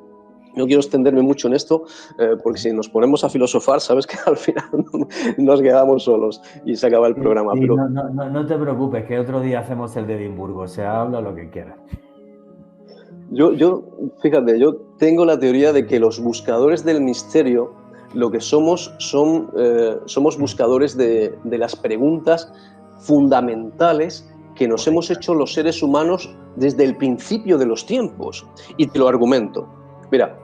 No quiero extenderme mucho en esto, porque si nos ponemos a filosofar, sabes que al final nos quedamos solos y se acaba el programa. Sí, pero no te preocupes, que otro día hacemos el de Edimburgo, o sea, habla lo que quieras. Fíjate, yo tengo la teoría de que los buscadores del misterio, lo que somos buscadores de las preguntas fundamentales que nos hemos hecho los seres humanos desde el principio de los tiempos. Y te lo argumento. Mira,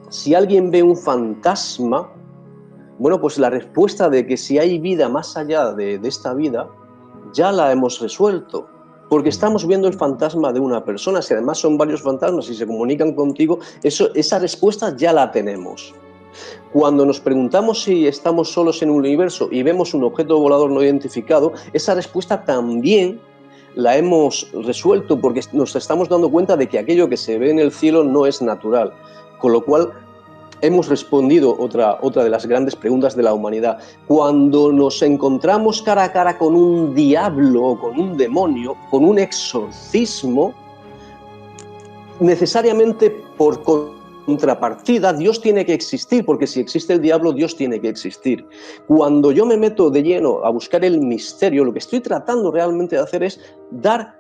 si alguien ve un fantasma, bueno, pues la respuesta de que si hay vida más allá de esta vida, ya la hemos resuelto. Porque estamos viendo el fantasma de una persona. Si además son varios fantasmas y se comunican contigo, esa respuesta ya la tenemos. Cuando nos preguntamos si estamos solos en un universo y vemos un objeto volador no identificado, esa respuesta también la hemos resuelto, porque nos estamos dando cuenta de que aquello que se ve en el cielo no es natural. Con lo cual, hemos respondido otra de las grandes preguntas de la humanidad. Cuando nos encontramos cara a cara con un diablo o con un demonio, con un exorcismo, necesariamente por contrapartida, Dios tiene que existir, porque si existe el diablo, Dios tiene que existir. Cuando yo me meto de lleno a buscar el misterio, lo que estoy tratando realmente de hacer es dar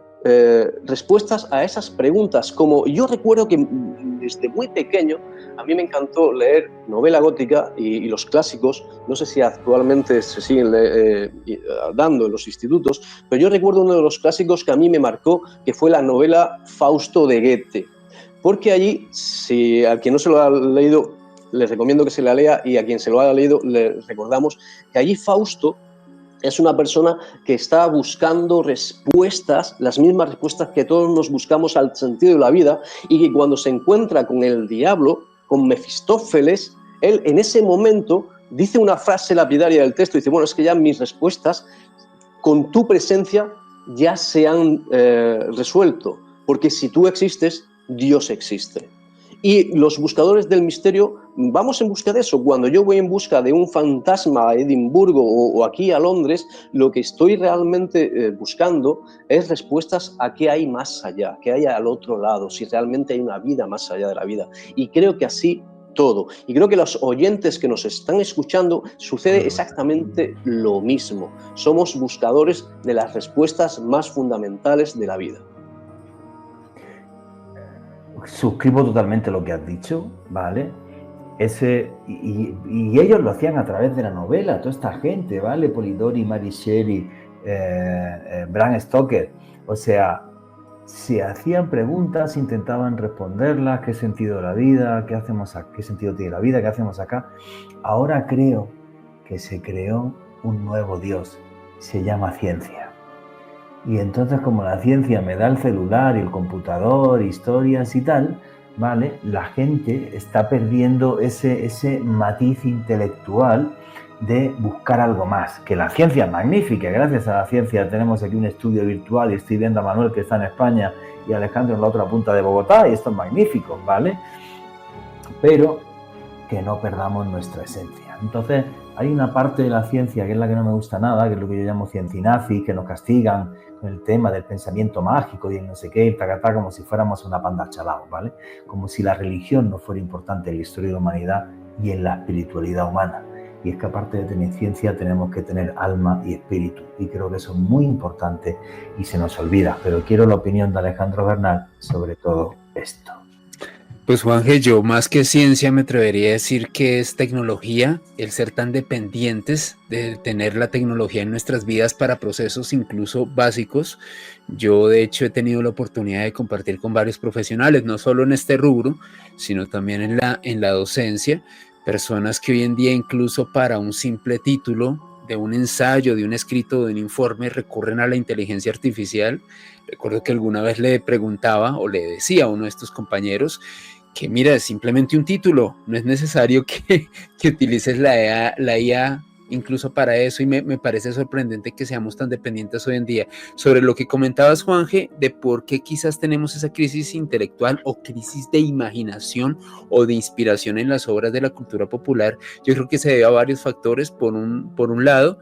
respuestas a esas preguntas. Como yo recuerdo que desde muy pequeño a mí me encantó leer novela gótica y los clásicos. No sé si actualmente se siguen dando en los institutos, pero yo recuerdo uno de los clásicos que a mí me marcó, que fue la novela Fausto de Goethe. Porque allí, si a quien no se lo ha leído, les recomiendo que se la lea, y a quien se lo haya leído, le recordamos que allí Fausto es una persona que está buscando respuestas, las mismas respuestas que todos nos buscamos al sentido de la vida, y que cuando se encuentra con el diablo, con Mefistófeles, él en ese momento dice una frase lapidaria del texto, dice, bueno, es que ya mis respuestas con tu presencia ya se han resuelto, porque si tú existes, Dios existe. Y los buscadores del misterio vamos en busca de eso. Cuando yo voy en busca de un fantasma a Edimburgo o aquí a Londres, lo que estoy realmente buscando es respuestas a qué hay más allá, qué hay al otro lado, si realmente hay una vida más allá de la vida. Y creo que así todo. Y creo que los oyentes que nos están escuchando sucede exactamente lo mismo. Somos buscadores de las respuestas más fundamentales de la vida. Suscribo totalmente lo que has dicho, ¿vale? Y ellos lo hacían a través de la novela, toda esta gente, ¿vale? Polidori, Mary Shelley, Bram Stoker. O sea, se hacían preguntas, intentaban responderlas, ¿qué sentido de la vida? ¿Qué sentido tiene la vida? ¿Qué hacemos acá? Ahora creo que se creó un nuevo Dios, se llama ciencia. Y entonces, como la ciencia me da el celular y el computador, historias y tal, ¿vale? La gente está perdiendo ese matiz intelectual de buscar algo más, que la ciencia es magnífica. Gracias a la ciencia tenemos aquí un estudio virtual y estoy viendo a Manuel que está en España y a Alejandro en la otra punta de Bogotá, y esto es magnífico, ¿vale? Pero que no perdamos nuestra esencia. Entonces, hay una parte de la ciencia que es la que no me gusta nada, que es lo que yo llamo cientinazis, que nos castigan con el tema del pensamiento mágico y el no sé qué, el tacatá, como si fuéramos una panda chalaos, ¿vale? Como si la religión no fuera importante en la historia de la humanidad y en la espiritualidad humana. Y es que aparte de tener ciencia, tenemos que tener alma y espíritu. Y creo que eso es muy importante y se nos olvida. Pero quiero la opinión de Alejandro Bernal sobre todo esto. Pues Juanje, yo más que ciencia me atrevería a decir que es tecnología, el ser tan dependientes de tener la tecnología en nuestras vidas para procesos incluso básicos. Yo de hecho he tenido la oportunidad de compartir con varios profesionales, no solo en este rubro, sino también en la docencia, personas que hoy en día incluso para un simple título de un ensayo, de un escrito, de un informe, recurren a la inteligencia artificial. Recuerdo que alguna vez le preguntaba o le decía a uno de estos compañeros que mira, es simplemente un título, no es necesario que utilices la IA incluso para eso, y me parece sorprendente que seamos tan dependientes hoy en día. Sobre lo que comentabas, Juanje, de por qué quizás tenemos esa crisis intelectual o crisis de imaginación o de inspiración en las obras de la cultura popular, yo creo que se debe a varios factores. Por un lado,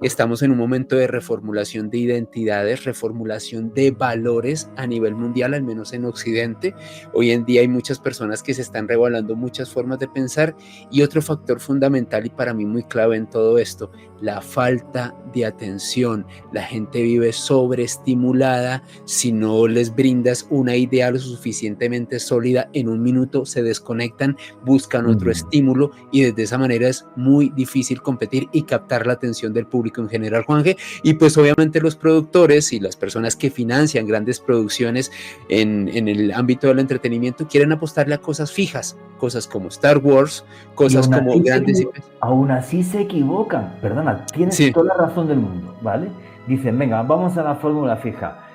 estamos en un momento de reformulación de identidades, reformulación de valores a nivel mundial, al menos en Occidente. Hoy en día hay muchas personas que se están revalando muchas formas de pensar, y otro factor fundamental y para mí muy clave en todo esto, la falta de atención. La gente vive sobreestimulada. Si no les brindas una idea lo suficientemente sólida, en un minuto se desconectan, buscan otro estímulo, y desde esa manera es muy difícil competir y captar la atención del público en general, Juanje. Y pues obviamente los productores y las personas que financian grandes producciones en el ámbito del entretenimiento quieren apostarle a cosas fijas, cosas como Star Wars, cosas como grandes... Aún así se equivocan, perdona, tienes toda la razón del mundo, ¿vale? Dicen, venga, vamos a la fórmula fija.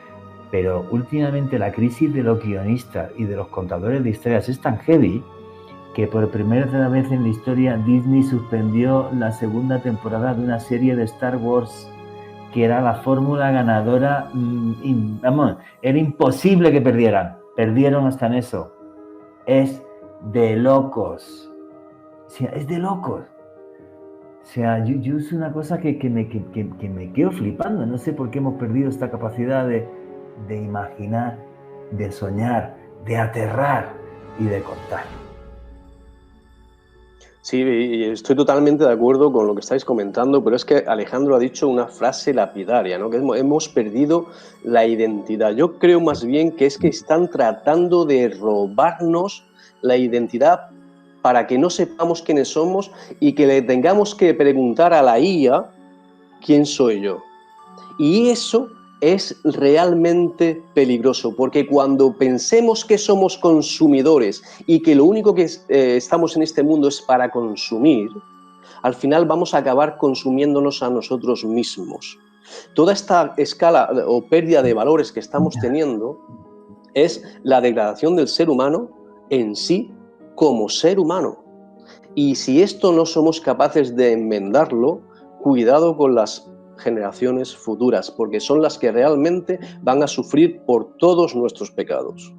Pero últimamente la crisis de los guionistas y de los contadores de historias es tan heavy que por primera vez en la historia Disney suspendió la segunda temporada de una serie de Star Wars que era la fórmula ganadora. Vamos, era imposible que perdieran. Perdieron hasta en eso. Es de locos. O sea, es de locos. O sea, yo es una cosa que me quedo flipando. No sé por qué hemos perdido esta capacidad de imaginar, de soñar, de aterrar y de contar. Sí, estoy totalmente de acuerdo con lo que estáis comentando, pero es que Alejandro ha dicho una frase lapidaria, ¿no? Que hemos perdido la identidad. Yo creo más bien que es que están tratando de robarnos la identidad para que no sepamos quiénes somos y que le tengamos que preguntar a la IA quién soy yo. Y eso es realmente peligroso, porque cuando pensemos que somos consumidores y que lo único que estamos en este mundo es para consumir, al final vamos a acabar consumiéndonos a nosotros mismos. Toda esta escala o pérdida de valores que estamos teniendo es la degradación del ser humano en sí como ser humano. Y si esto no somos capaces de enmendarlo, cuidado con las generaciones futuras, porque son las que realmente van a sufrir por todos nuestros pecados.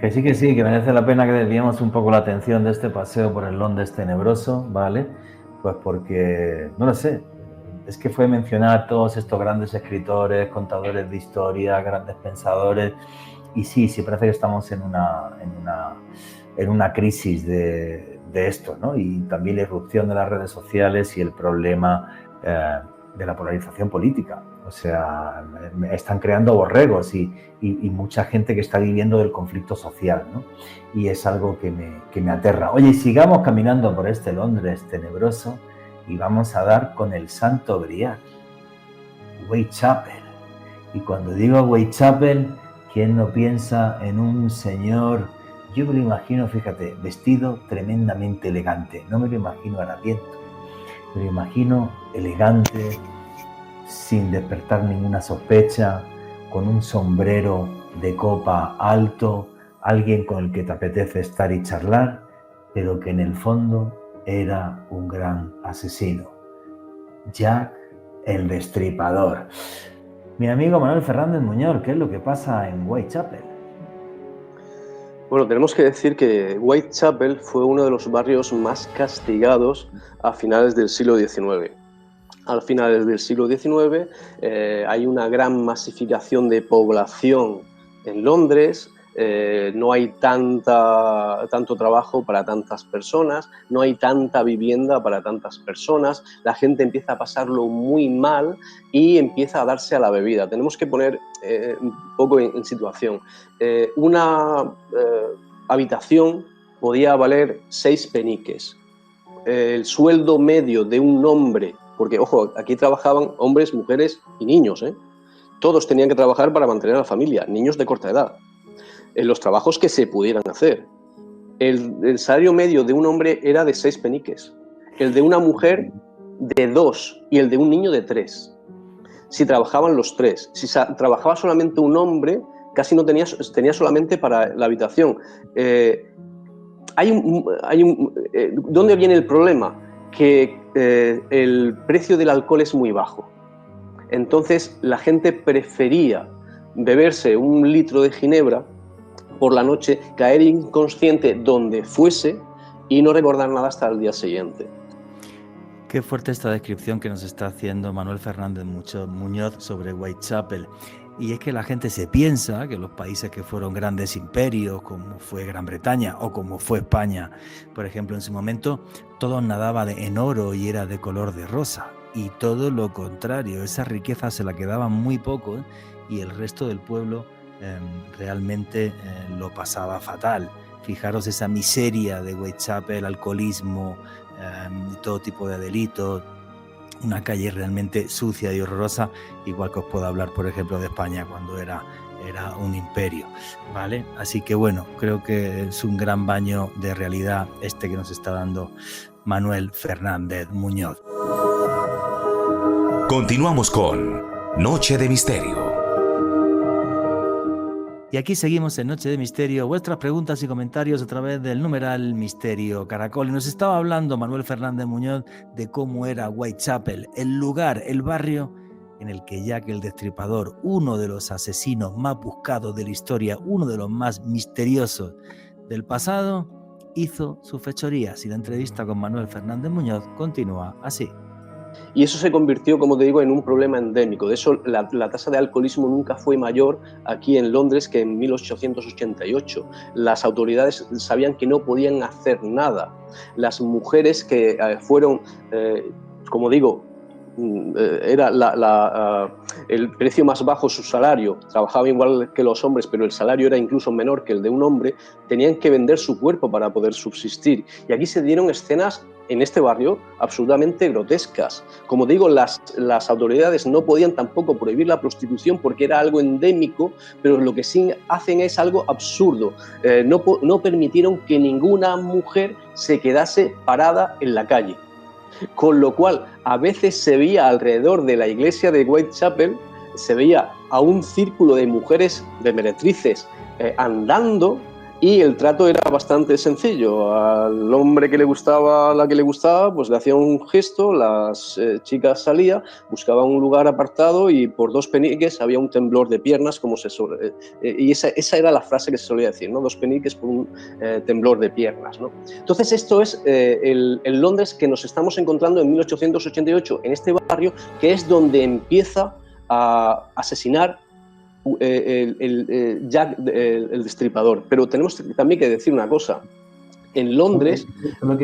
Que sí, que merece la pena que desviemos un poco la atención de este paseo por el Londres tenebroso, ¿vale? Pues porque, no lo sé, es que fue mencionar todos estos grandes escritores, contadores de historia, grandes pensadores, y sí, parece que estamos en una crisis de esto, ¿no? Y también la irrupción de las redes sociales y el problema de la polarización política. O sea, están creando borregos y mucha gente que está viviendo del conflicto social, ¿no? Y es algo que me aterra. Oye, sigamos caminando por este Londres tenebroso y vamos a dar con el Santo Grial, Whitechapel. Y cuando digo Whitechapel, ¿quién no piensa en un señor? Yo me lo imagino, fíjate, vestido tremendamente elegante. No me lo imagino harapiento. Me lo imagino elegante, sin despertar ninguna sospecha, con un sombrero de copa alto, alguien con el que te apetece estar y charlar, pero que en el fondo era un gran asesino. Jack el Destripador. Mi amigo Manuel Fernández Muñoz, ¿qué es lo que pasa en Whitechapel? Bueno, tenemos que decir que Whitechapel fue uno de los barrios más castigados a finales del siglo XIX. Al finales del siglo XIX hay una gran masificación de población en Londres, no hay tanto trabajo para tantas personas, no hay tanta vivienda para tantas personas, la gente empieza a pasarlo muy mal y empieza a darse a la bebida. Tenemos que poner un poco en situación. Una habitación podía valer 6 peniques. El sueldo medio de un hombre, porque, ojo, aquí trabajaban hombres, mujeres y niños, ¿eh? Todos tenían que trabajar para mantener a la familia, niños de corta edad, en los trabajos que se pudieran hacer. El salario medio de un hombre era de 6 peniques, el de una mujer de 2 y el de un niño de 3. Si trabajaban los 3, si trabajaba solamente un hombre, casi no tenía solamente para la habitación. ¿Dónde viene el problema? Que el precio del alcohol es muy bajo. Entonces la gente prefería beberse un litro de ginebra por la noche, caer inconsciente donde fuese y no recordar nada hasta el día siguiente. Qué fuerte esta descripción que nos está haciendo Manuel Fernández Muñoz sobre Whitechapel. Y es que la gente se piensa que los países que fueron grandes imperios, como fue Gran Bretaña o como fue España, por ejemplo, en su momento, todo nadaba en oro y era de color de rosa. Y todo lo contrario, esa riqueza se la quedaban muy pocos y el resto del pueblo realmente lo pasaba fatal. Fijaros esa miseria de Whitechapel, alcoholismo, todo tipo de delitos, una calle realmente sucia y horrorosa, igual que os puedo hablar, por ejemplo, de España cuando era un imperio, ¿vale? Así que bueno, creo que es un gran baño de realidad este que nos está dando Manuel Fernández Muñoz. Continuamos con Noche de Misterio. Y aquí seguimos en Noche de Misterio, vuestras preguntas y comentarios a través del numeral Misterio Caracol. Y nos estaba hablando Manuel Fernández Muñoz de cómo era Whitechapel, el lugar, el barrio en el que Jack el Destripador, uno de los asesinos más buscados de la historia, uno de los más misteriosos del pasado, hizo sus fechorías. Y la entrevista con Manuel Fernández Muñoz continúa así. Y eso se convirtió, como te digo, en un problema endémico. De eso, la tasa de alcoholismo nunca fue mayor aquí en Londres que en 1888. Las autoridades sabían que no podían hacer nada. Las mujeres que fueron, como digo, era el precio más bajo, su salario, trabajaban igual que los hombres, pero el salario era incluso menor que el de un hombre, tenían que vender su cuerpo para poder subsistir. Y aquí se dieron escenas en este barrio absolutamente grotescas. Como digo, las autoridades no podían tampoco prohibir la prostitución porque era algo endémico, pero lo que sí hacen es algo absurdo. No permitieron que ninguna mujer se quedase parada en la calle. Con lo cual, a veces se veía alrededor de la iglesia de Whitechapel, se veía a un círculo de mujeres, de meretrices, andando Y el trato era bastante sencillo. Al hombre que le gustaba, a la que le gustaba, pues le hacía un gesto, las chicas salían, buscaban un lugar apartado y por 2 peniques había un temblor de piernas, como se suele, y esa era la frase que se solía decir, ¿no? 2 peniques por un temblor de piernas, ¿no? Entonces esto es el Londres que nos estamos encontrando en 1888, en este barrio, que es donde empieza a asesinar Jack el Destripador. Pero tenemos también que decir una cosa. En Londres... Solo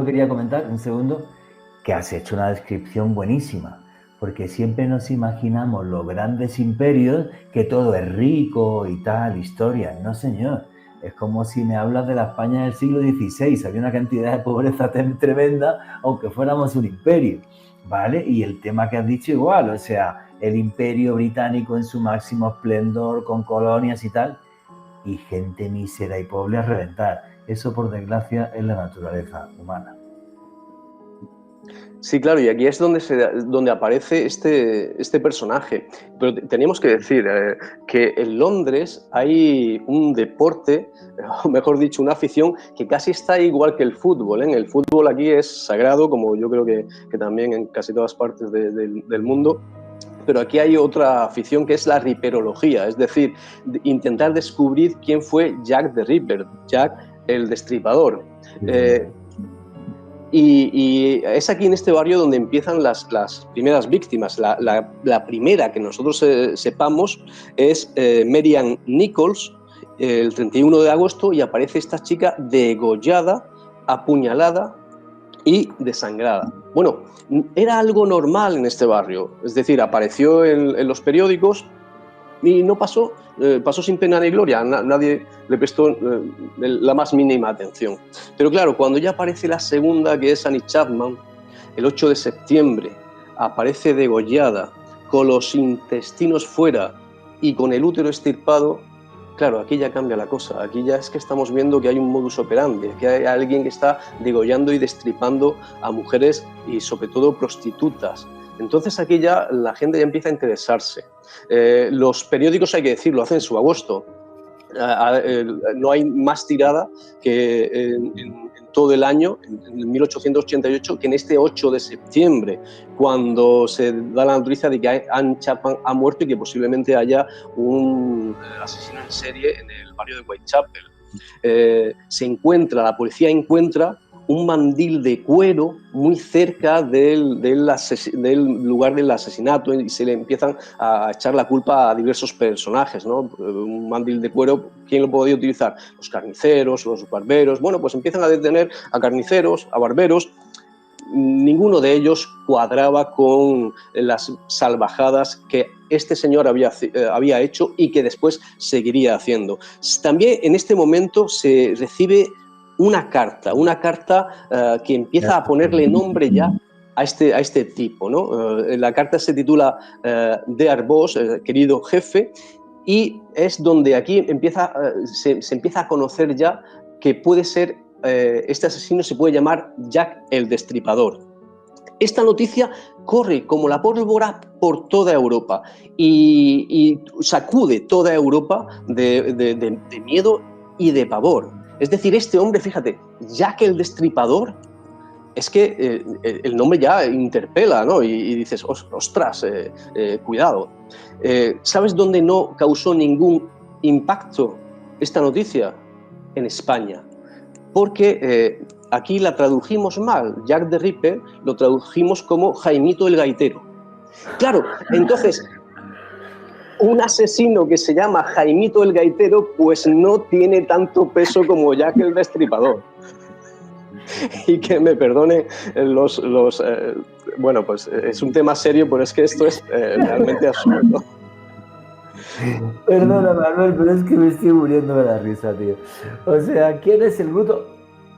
quería comentar un segundo que has hecho una descripción buenísima, porque siempre nos imaginamos los grandes imperios, que todo es rico y tal, historia. No, señor. Es como si me hablas de la España del siglo XVI. Había una cantidad de pobreza tremenda, aunque fuéramos un imperio, ¿vale? Y el tema que has dicho igual, o sea, el imperio británico en su máximo esplendor, con colonias y tal, y gente mísera y pobre a reventar. Eso, por desgracia, es la naturaleza humana. Sí, claro, y aquí es donde aparece este personaje. Pero teníamos que decir que en Londres hay un deporte, o mejor dicho, una afición que casi está igual que el fútbol, ¿eh? El fútbol aquí es sagrado, como yo creo que también en casi todas partes del mundo. Pero aquí hay otra afición que es la riperología, es decir, intentar descubrir quién fue Jack the Ripper, Jack el Destripador. Y es aquí en este barrio donde empiezan las primeras víctimas. La primera que nosotros sepamos es Mary Ann Nichols, el 31 de agosto, y aparece esta chica degollada, apuñalada y desangrada. Bueno, era algo normal en este barrio, es decir, apareció en los periódicos y no pasó, pasó sin pena ni gloria, nadie le prestó la más mínima atención. Pero claro, cuando ya aparece la segunda, que es Annie Chapman, el 8 de septiembre, aparece degollada, con los intestinos fuera y con el útero extirpado, claro, aquí ya cambia la cosa. Aquí ya es que estamos viendo que hay un modus operandi, que hay alguien que está degollando y destripando a mujeres y sobre todo prostitutas. Entonces aquí ya la gente ya empieza a interesarse. Los periódicos, hay que decirlo, hacen su agosto. No hay más tirada que en todo el año, en 1888, que en este 8 de septiembre, cuando se da la noticia de que Anne Chapman ha muerto y que posiblemente haya un asesino en serie en el barrio de Whitechapel. La policía encuentra un mandil de cuero muy cerca del lugar del asesinato y se le empiezan a echar la culpa a diversos personajes, ¿no? Un mandil de cuero, ¿quién lo podía utilizar? Los carniceros, los barberos. Bueno, pues empiezan a detener a carniceros, a barberos. Ninguno de ellos cuadraba con las salvajadas que este señor había hecho y que después seguiría haciendo. También en este momento se recibe una carta que empieza a ponerle nombre ya a este tipo, ¿no? La carta se titula Dear Boss, querido jefe, y es donde aquí se empieza a conocer ya que puede ser, este asesino se puede llamar Jack el Destripador. Esta noticia corre como la pólvora por toda Europa y sacude toda Europa de miedo y de pavor. Es decir, este hombre, fíjate, Jack el Destripador, es que el nombre ya interpela, ¿no? Y dices, ostras, cuidado. ¿Sabes dónde no causó ningún impacto esta noticia? En España. Porque aquí la tradujimos mal. Jack the Ripper lo tradujimos como Jaimito el Gaitero. Claro, entonces, un asesino que se llama Jaimito el Gaitero, pues no tiene tanto peso como Jack el Destripador. Y que me perdone bueno, pues es un tema serio, pero es que esto es realmente absurdo. Perdona, Manuel, pero es que me estoy muriendo de la risa, tío. O sea, ¿quién es el bruto?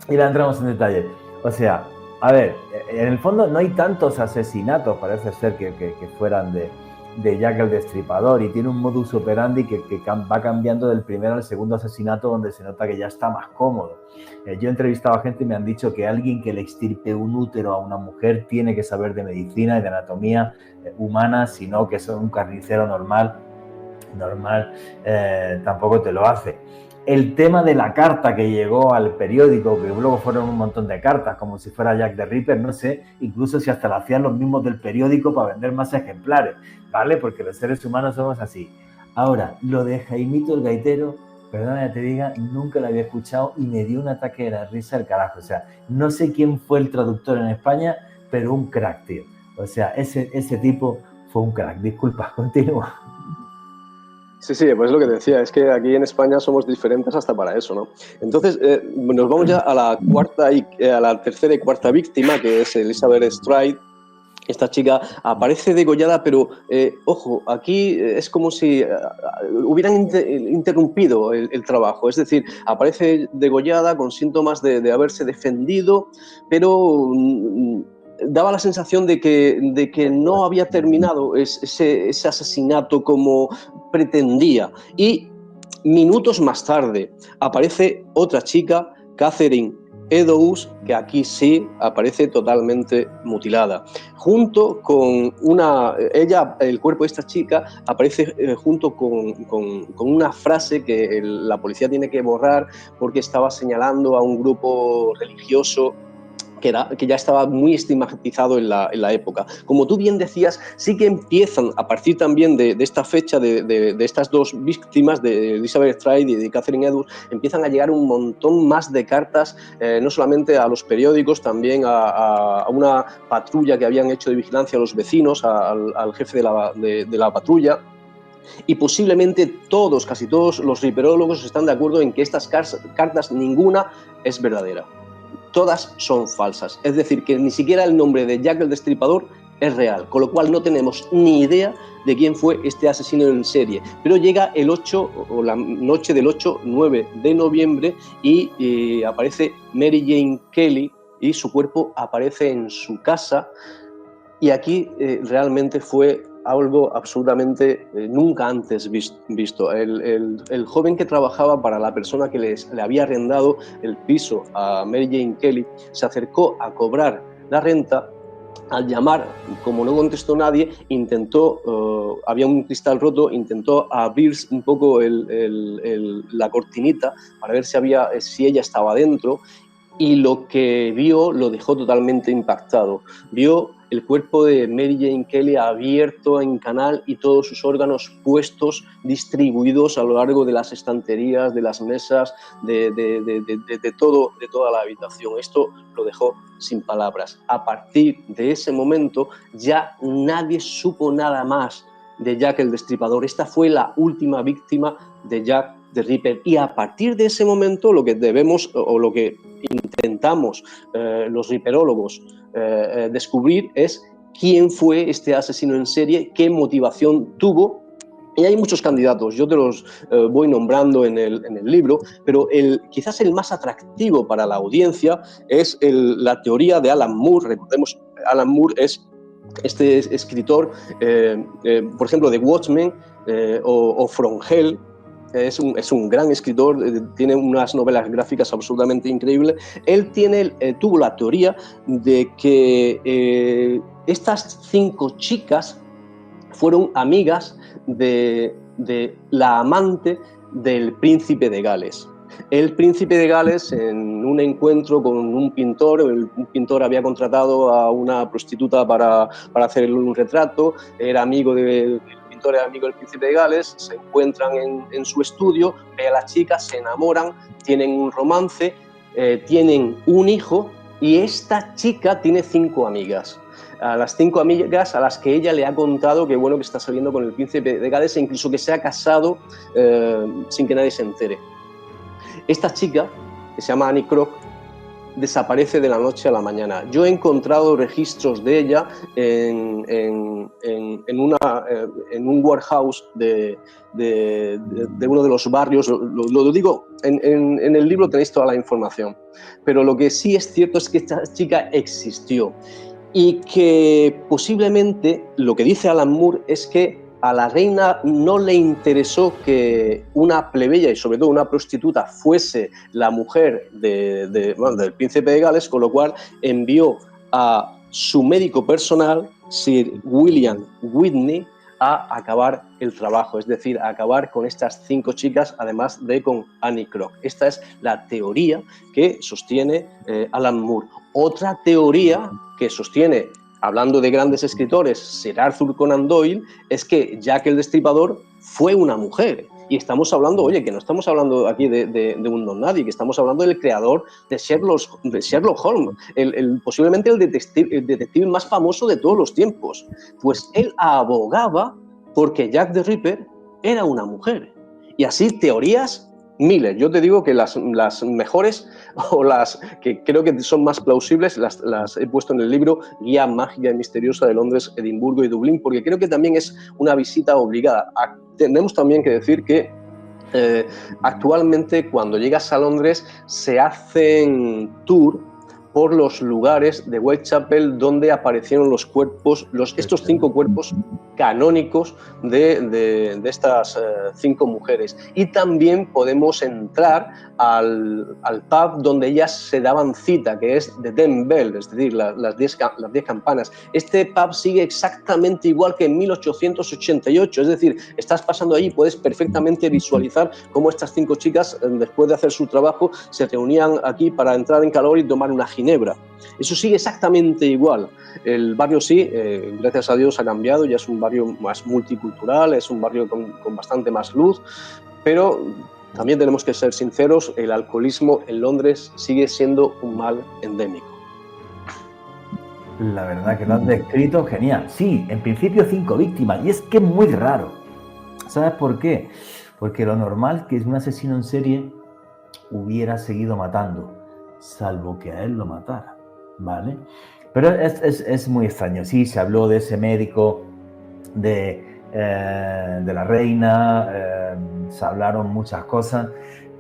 Y la entramos en detalle. O sea, a ver, en el fondo no hay tantos asesinatos, parece ser, que fueran de Jack el Destripador, y tiene un modus operandi que va cambiando del primero al segundo asesinato, donde se nota que ya está más cómodo. Yo he entrevistado a gente y me han dicho que alguien que le extirpe un útero a una mujer tiene que saber de medicina y de anatomía humana, sino que es un carnicero normal tampoco te lo hace. El tema de la carta que llegó al periódico, que luego fueron un montón de cartas, como si fuera Jack the Ripper, no sé, incluso si hasta lo hacían los mismos del periódico para vender más ejemplares, ¿vale? Porque los seres humanos somos así. Ahora, lo de Jaimito el Gaitero, perdona que te diga, nunca lo había escuchado y me dio un ataque de la risa del carajo. O sea, no sé quién fue el traductor en España, pero un crack, tío. O sea, ese tipo fue un crack. Disculpa, continúa. Sí, sí, pues lo que te decía, es que aquí en España somos diferentes hasta para eso, ¿no? Entonces, nos vamos ya a la a la tercera y cuarta víctima, que es Elizabeth Stride. Esta chica aparece degollada, pero ojo, aquí es como si hubieran interrumpido el trabajo. Es decir, aparece degollada con síntomas de haberse defendido, pero daba la sensación de que no había terminado ese asesinato como pretendía. Y minutos más tarde aparece otra chica, Catherine Eddowes, que aquí sí aparece totalmente mutilada. Junto con el cuerpo de esta chica aparece junto con una frase que la policía tiene que borrar porque estaba señalando a un grupo religioso que ya estaba muy estigmatizado en la época. Como tú bien decías, sí que empiezan, a partir también de esta fecha, de estas dos víctimas, de Elizabeth Stride y de Catherine Eddowes, empiezan a llegar un montón más de cartas, no solamente a los periódicos, también a una patrulla que habían hecho de vigilancia a los vecinos, al jefe de la patrulla. Y posiblemente casi todos los riperólogos están de acuerdo en que estas cartas ninguna es verdadera. Todas son falsas. Es decir, que ni siquiera el nombre de Jack el Destripador es real, con lo cual no tenemos ni idea de quién fue este asesino en serie. Pero llega el 8, o la noche del 8-9 de noviembre, y aparece Mary Jane Kelly, y su cuerpo aparece en su casa. Y aquí realmente fue algo absolutamente nunca antes visto. El joven que trabajaba para la persona que le había arrendado el piso a Mary Jane Kelly se acercó a cobrar la renta. Al llamar, como no contestó nadie, había un cristal roto, intentó abrir un poco la cortinita para ver si ella estaba dentro, y lo que vio lo dejó totalmente impactado. Vio el cuerpo de Mary Jane Kelly abierto en canal y todos sus órganos puestos, distribuidos a lo largo de las estanterías, de las mesas, de toda la habitación. Esto lo dejó sin palabras. A partir de ese momento ya nadie supo nada más de Jack el Destripador. Esta fue la última víctima de Jack the Ripper, y a partir de ese momento lo que debemos, o lo que intentamos los riperólogos descubrir, es quién fue este asesino en serie, qué motivación tuvo. Y hay muchos candidatos, yo te los voy nombrando en el libro, pero quizás el más atractivo para la audiencia es la teoría de Alan Moore. Recordemos, Alan Moore es este escritor, por ejemplo, de Watchmen o From Hell. Es un gran escritor, tiene unas novelas gráficas absolutamente increíbles. Él tuvo la teoría de que estas 5 chicas fueron amigas de la amante del príncipe de Gales. El príncipe de Gales, en un encuentro con un pintor, un pintor había contratado a una prostituta para hacerle un retrato, era amigo del príncipe de Gales, se encuentran en su estudio, ve a las chicas, se enamoran, tienen un romance, tienen un hijo, y esta chica tiene 5 amigas. A las 5 amigas a las que ella le ha contado que bueno, que está saliendo con el príncipe de Gales, e incluso que se ha casado sin que nadie se entere. Esta chica, que se llama Annie Crock, desaparece de la noche a la mañana. Yo he encontrado registros de ella en un warehouse de uno de los barrios. Lo digo, en el libro tenéis toda la información, pero lo que sí es cierto es que esta chica existió, y que posiblemente lo que dice Alan Moore es que a la reina no le interesó que una plebeya, y sobre todo una prostituta, fuese la mujer del príncipe de Gales, con lo cual envió a su médico personal, Sir William Whitney, a acabar el trabajo, es decir, a acabar con estas 5 chicas, además de con Annie Kroc. Esta es la teoría que sostiene Alan Moore. Otra teoría que sostiene, hablando de grandes escritores, Sir Arthur Conan Doyle, es que Jack el Destripador fue una mujer. Y estamos hablando, oye, que no estamos hablando aquí de un don nadie, que estamos hablando del creador de Sherlock Holmes, posiblemente el detective más famoso de todos los tiempos. Pues él abogaba porque Jack the Ripper era una mujer. Y así teorías miles. Yo te digo que las mejores, o las que creo que son más plausibles, las he puesto en el libro Guía Mágica y Misteriosa de Londres, Edimburgo y Dublín, porque creo que también es una visita obligada. Tenemos también que decir que actualmente cuando llegas a Londres se hacen tour por los lugares de Whitechapel donde aparecieron los cuerpos, estos 5 cuerpos canónicos de estas 5 mujeres. Y también podemos entrar al pub donde ellas se daban cita, que es The Ten Bell, es decir, las 10 campanas. Este pub sigue exactamente igual que en 1888, es decir, estás pasando allí y puedes perfectamente visualizar cómo estas 5 chicas, después de hacer su trabajo, se reunían aquí para entrar en calor y tomar una ginebra. Eso sigue exactamente igual. El barrio sí, gracias a Dios ha cambiado, ya es un barrio más multicultural, es un barrio con bastante más luz, pero también tenemos que ser sinceros, el alcoholismo en Londres sigue siendo un mal endémico. La verdad que lo has descrito genial. Sí, en principio 5 víctimas, y es que es muy raro. ¿Sabes por qué? Porque lo normal es que un asesino en serie hubiera seguido matando, salvo que a él lo matara, ¿vale? Pero es muy extraño. Sí, se habló de ese médico, de la reina, se hablaron muchas cosas.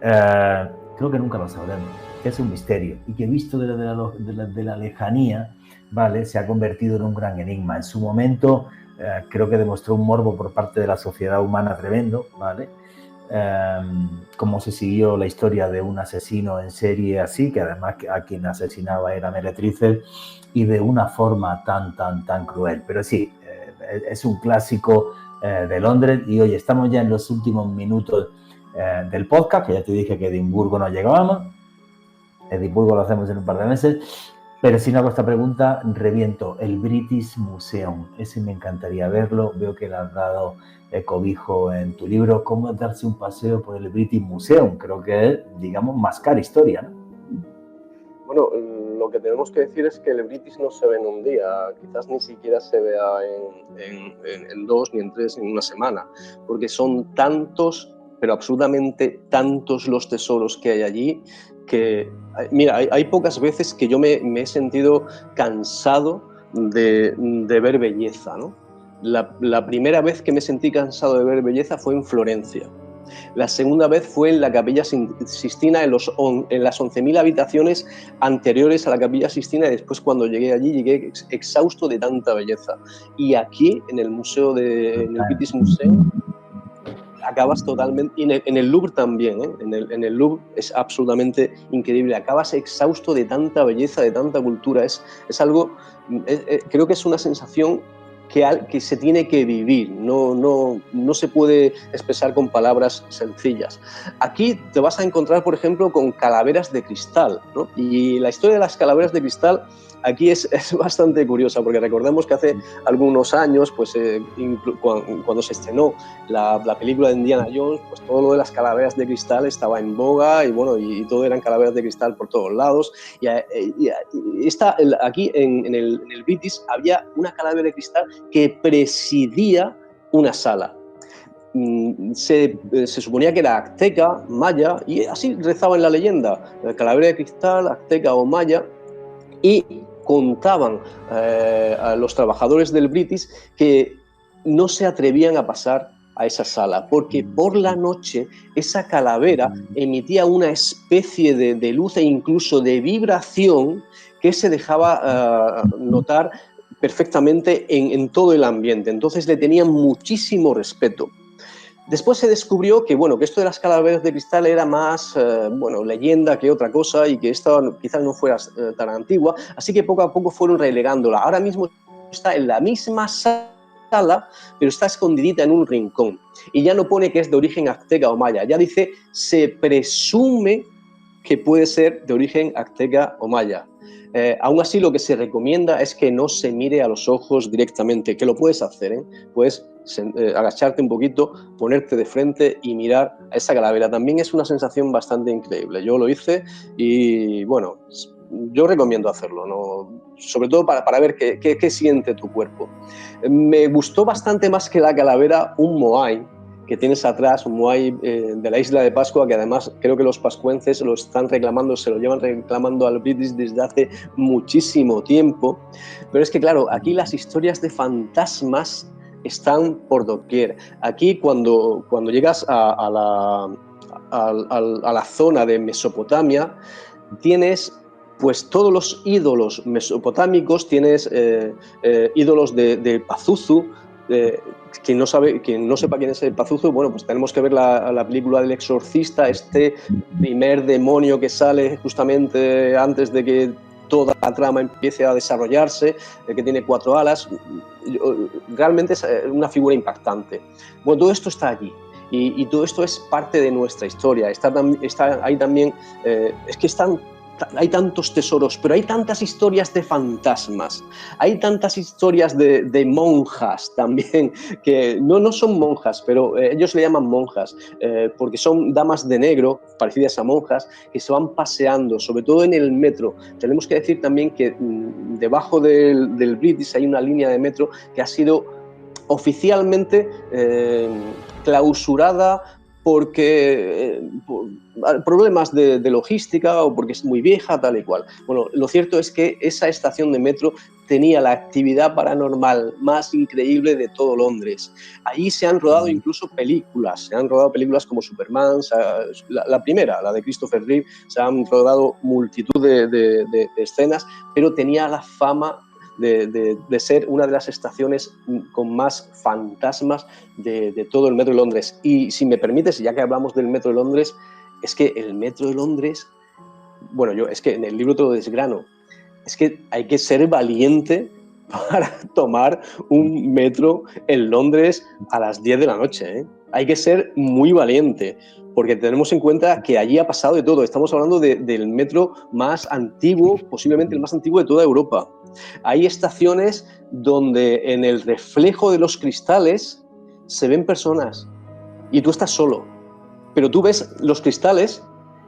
Creo que nunca lo sabremos, que es un misterio y que visto de la lejanía, ¿vale?, se ha convertido en un gran enigma. En su momento creo que demostró un morbo por parte de la sociedad humana tremendo, ¿vale? Cómo se siguió la historia de un asesino en serie así, que además a quien asesinaba era meretrices, y de una forma tan cruel. Pero sí, es un clásico de Londres. Y hoy estamos ya en los últimos minutos del podcast, que ya te dije que Edimburgo no llegábamos. Edimburgo lo hacemos en un par de meses. Pero si no hago esta pregunta, reviento. El British Museum, ese me encantaría verlo. Veo que le has dado cobijo en tu libro. ¿Cómo es darse un paseo por el British Museum? Creo que es, digamos, mascar historia, ¿no? Bueno, lo que tenemos que decir es que el British no se ve en un día, quizás ni siquiera se vea en 2 ni en 3 ni en una semana, porque son tantos, pero absolutamente tantos los tesoros que hay allí, que, mira, hay pocas veces que yo me he sentido cansado de ver belleza, ¿no? La primera vez que me sentí cansado de ver belleza fue en Florencia. La segunda vez fue en la Capilla Sixtina, en las 11.000 habitaciones anteriores a la Capilla Sixtina, y después cuando llegué allí llegué exhausto de tanta belleza. Y aquí, en el museo en el British Museum, acabas totalmente, y en el Louvre también, ¿eh? En el Louvre es absolutamente increíble, acabas exhausto de tanta belleza, de tanta cultura. Es algo, creo que es una sensación que se tiene que vivir, no se puede expresar con palabras sencillas. Aquí te vas a encontrar, por ejemplo, con calaveras de cristal, ¿no? Y la historia de las calaveras de cristal aquí es bastante curiosa, porque recordemos que hace algunos años, pues, cuando se estrenó la película de Indiana Jones, pues todo lo de las calaveras de cristal estaba en boga, y bueno, y todo eran calaveras de cristal por todos lados. Y aquí en el British había una calavera de cristal que presidía una sala. Se suponía que era azteca, maya, y así rezaba en la leyenda, calavera de cristal, azteca o maya, y contaban a los trabajadores del British que no se atrevían a pasar a esa sala, porque por la noche esa calavera emitía una especie de luz e incluso de vibración que se dejaba notar perfectamente en todo el ambiente. Entonces le tenían muchísimo respeto. Después se descubrió que, bueno, que esto de las calaveras de cristal era más, leyenda que otra cosa, y que esta quizás no fuera tan antigua, así que poco a poco fueron relegándola. Ahora mismo está en la misma sala sala, pero está escondidita en un rincón. Y ya no pone que es de origen azteca o maya, ya dice se presume que puede ser de origen azteca o maya. Aún así, lo que se recomienda es que no se mire a los ojos directamente, que lo puedes hacer, ¿eh? Puedes agacharte un poquito, ponerte de frente y mirar a esa calavera. También es una sensación bastante increíble. Yo lo hice y, bueno, yo recomiendo hacerlo, ¿no? Sobre todo para ver qué siente tu cuerpo. Me gustó bastante más que la calavera un moai que tienes atrás, un moai de la isla de Pascua, que además creo que los pascuenses lo están reclamando, se lo llevan reclamando al British desde hace muchísimo tiempo. Pero es que, claro, aquí las historias de fantasmas están por doquier. Aquí, cuando llegas a la zona de Mesopotamia, tienes pues todos los ídolos mesopotámicos, tienes ídolos de Pazuzu. Quien no sepa quién es el Pazuzu, bueno, pues tenemos que ver la película del Exorcista, este primer demonio que sale justamente antes de que toda la trama empiece a desarrollarse, que tiene 4 alas. Realmente es una figura impactante. Bueno, todo esto está allí. Y todo esto es parte de nuestra historia. Está ahí también, es que hay tantos tesoros, pero hay tantas historias de fantasmas, hay tantas historias de monjas también, que no son monjas, pero ellos le llaman monjas, porque son damas de negro, parecidas a monjas, que se van paseando, sobre todo en el metro. Tenemos que decir también que debajo del British hay una línea de metro que ha sido oficialmente clausurada porque por problemas de logística o porque es muy vieja, tal y cual. Bueno, lo cierto es que esa estación de metro tenía la actividad paranormal más increíble de todo Londres. Allí se han rodado incluso películas, como Superman, la primera, la de Christopher Reeve, se han rodado multitud de escenas, pero tenía la fama de ser una de las estaciones con más fantasmas de todo el metro de Londres. Y si me permites, ya que hablamos del metro de Londres, es que el metro de Londres, bueno, es que en el libro te lo desgrano, es que hay que ser valiente para tomar un metro en Londres a las 10 de la noche, ¿eh? Hay que ser muy valiente, porque tenemos en cuenta que allí ha pasado de todo. Estamos hablando del metro más antiguo, posiblemente el más antiguo de toda Europa. Hay estaciones donde en el reflejo de los cristales se ven personas y tú estás solo, pero tú ves los cristales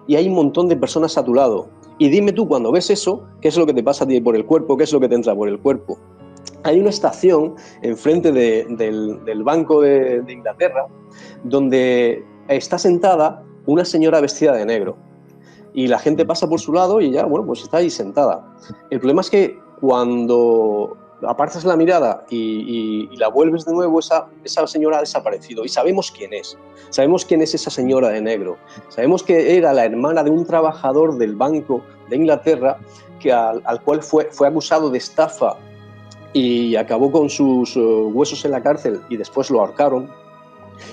y hay un montón de personas a tu lado. Y dime tú, cuando ves eso, ¿qué es lo que te pasa a ti por el cuerpo? ¿Qué es lo que te entra por el cuerpo? Hay una estación enfrente del Banco de Inglaterra donde está sentada una señora vestida de negro. Y la gente pasa por su lado y ya, bueno, pues está ahí sentada. El problema es que cuando apartas la mirada y la vuelves de nuevo, esa señora ha desaparecido. Y sabemos quién es. Sabemos quién es esa señora de negro. Sabemos que era la hermana de un trabajador del Banco de Inglaterra al cual fue acusado de estafa y acabó con sus huesos en la cárcel y después lo ahorcaron.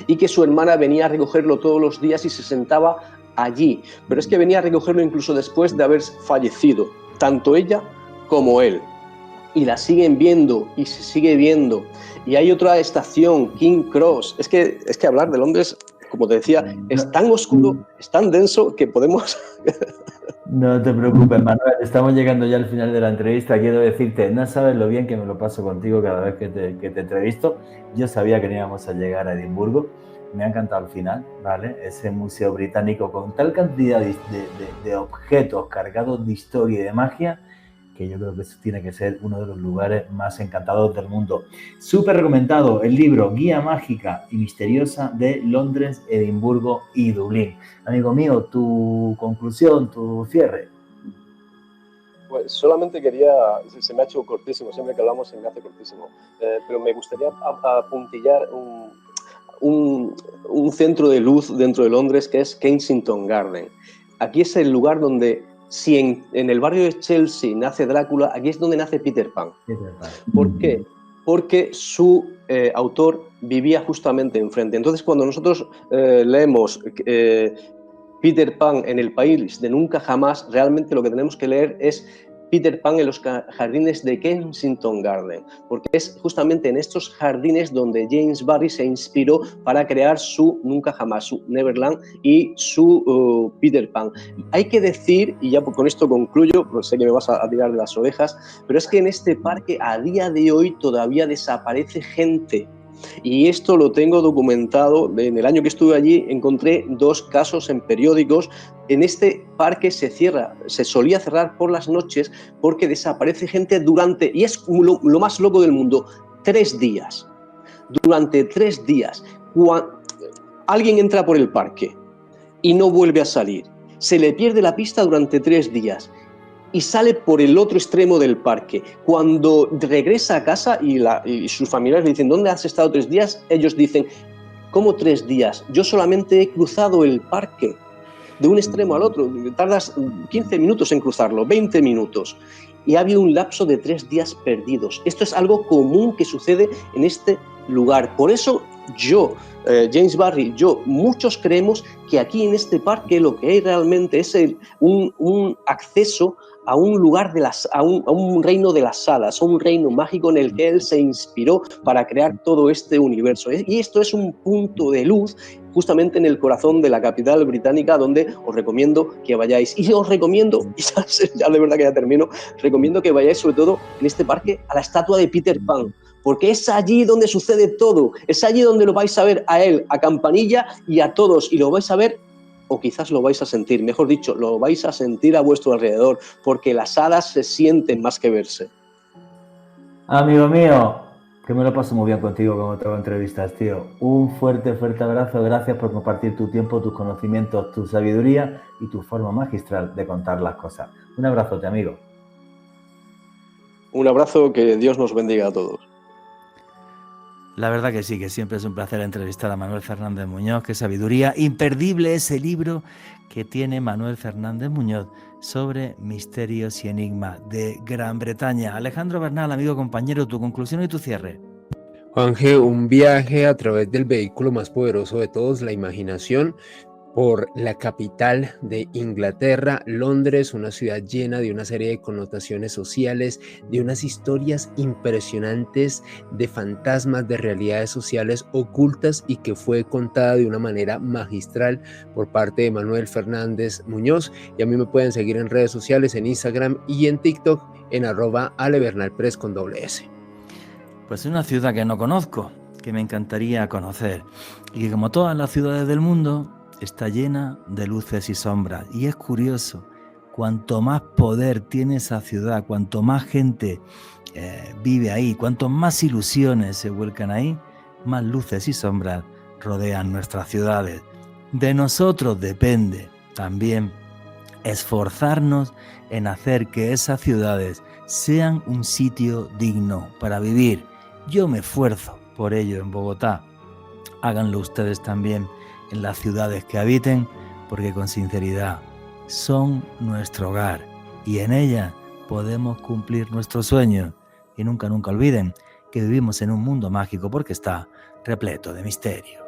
Y que su hermana venía a recogerlo todos los días y se sentaba allí. Pero es que venía a recogerlo incluso después de haber fallecido, tanto ella como él. Y la siguen viendo y se sigue viendo. Y hay otra estación, King Cross. Es que hablar de Londres, como te decía, es tan oscuro, es tan denso que podemos... No te preocupes, Manuel, estamos llegando ya al final de la entrevista. Quiero decirte, no sabes lo bien que me lo paso contigo cada vez que te entrevisto. Yo sabía que no íbamos a llegar a Edimburgo. Me ha encantado el final, ¿vale? Ese museo británico con tal cantidad de objetos cargados de historia y de magia, que yo creo que eso tiene que ser uno de los lugares más encantados del mundo. Súper recomendado el libro Guía Mágica y Misteriosa de Londres, Edimburgo y Dublín. Amigo mío, tu conclusión, tu cierre. Pues solamente se me ha hecho cortísimo, siempre que hablamos se me hace cortísimo, pero me gustaría apuntillar un centro de luz dentro de Londres que es Kensington Garden. Aquí es el lugar donde, si en el barrio de Chelsea nace Drácula, aquí es donde nace Peter Pan. ¿Por qué? Porque su autor vivía justamente enfrente. Entonces, cuando nosotros leemos Peter Pan en el país de nunca jamás, realmente lo que tenemos que leer es Peter Pan en los jardines de Kensington Garden, porque es justamente en estos jardines donde James Barrie se inspiró para crear su Nunca Jamás, su Neverland y su Peter Pan. Hay que decir, y ya con esto concluyo, no sé que me vas a tirar de las orejas, pero es que en este parque a día de hoy todavía desaparece gente. Y esto lo tengo documentado. En el año que estuve allí encontré 2 casos en periódicos. En este parque se solía cerrar por las noches porque desaparece gente durante, y es lo más loco del mundo, 3 días. Durante 3 días. Alguien entra por el parque y no vuelve a salir. Se le pierde la pista durante 3 días. Y sale por el otro extremo del parque. Cuando regresa a casa y sus familiares le dicen, ¿dónde has estado 3 días? Ellos dicen, ¿cómo 3 días? Yo solamente he cruzado el parque de un extremo al otro. Tardas 15 minutos en cruzarlo, 20 minutos. Y ha habido un lapso de 3 días perdidos. Esto es algo común que sucede en este lugar. Por eso James Barrie, muchos creemos que aquí en este parque lo que hay realmente es un acceso a un lugar a un reino de las hadas, a un reino mágico en el que él se inspiró para crear todo este universo. Y esto es un punto de luz justamente en el corazón de la capital británica, donde os recomiendo que vayáis. Y os recomiendo, ya de verdad que ya termino, recomiendo que vayáis sobre todo en este parque a la estatua de Peter Pan, porque es allí donde sucede todo, es allí donde lo vais a ver a él, a Campanilla y a todos, y lo vais a ver, o quizás lo vais a sentir, mejor dicho, lo vais a sentir a vuestro alrededor, porque las hadas se sienten más que verse. Amigo mío, que me lo paso muy bien contigo como te hago entrevistas, tío. Un fuerte abrazo, gracias por compartir tu tiempo, tus conocimientos, tu sabiduría y tu forma magistral de contar las cosas. Un abrazote, amigo. Un abrazo, que Dios nos bendiga a todos. La verdad que sí, que siempre es un placer entrevistar a Manuel Fernández Muñoz. Qué sabiduría, imperdible ese libro que tiene Manuel Fernández Muñoz sobre misterios y enigmas de Gran Bretaña. Alejandro Bernal, amigo, compañero, tu conclusión y tu cierre. Juanje, un viaje a través del vehículo más poderoso de todos, la imaginación, por la capital de Inglaterra, Londres, una ciudad llena de una serie de connotaciones sociales, de unas historias impresionantes de fantasmas, de realidades sociales ocultas, y que fue contada de una manera magistral por parte de Manuel Fernández Muñoz. Y a mí me pueden seguir en redes sociales, en Instagram y en TikTok, en @alebernalpress con @S. Pues es una ciudad que no conozco, que me encantaría conocer, y que como todas las ciudades del mundo está llena de luces y sombras. Y es curioso, cuanto más poder tiene esa ciudad, cuanto más gente vive ahí, cuanto más ilusiones se vuelcan ahí, más luces y sombras rodean nuestras ciudades. De nosotros depende también esforzarnos en hacer que esas ciudades sean un sitio digno para vivir. Yo me esfuerzo por ello en Bogotá. Háganlo ustedes también en las ciudades que habiten, porque con sinceridad son nuestro hogar y en ellas podemos cumplir nuestros sueños. Y nunca olviden que vivimos en un mundo mágico, porque está repleto de misterio.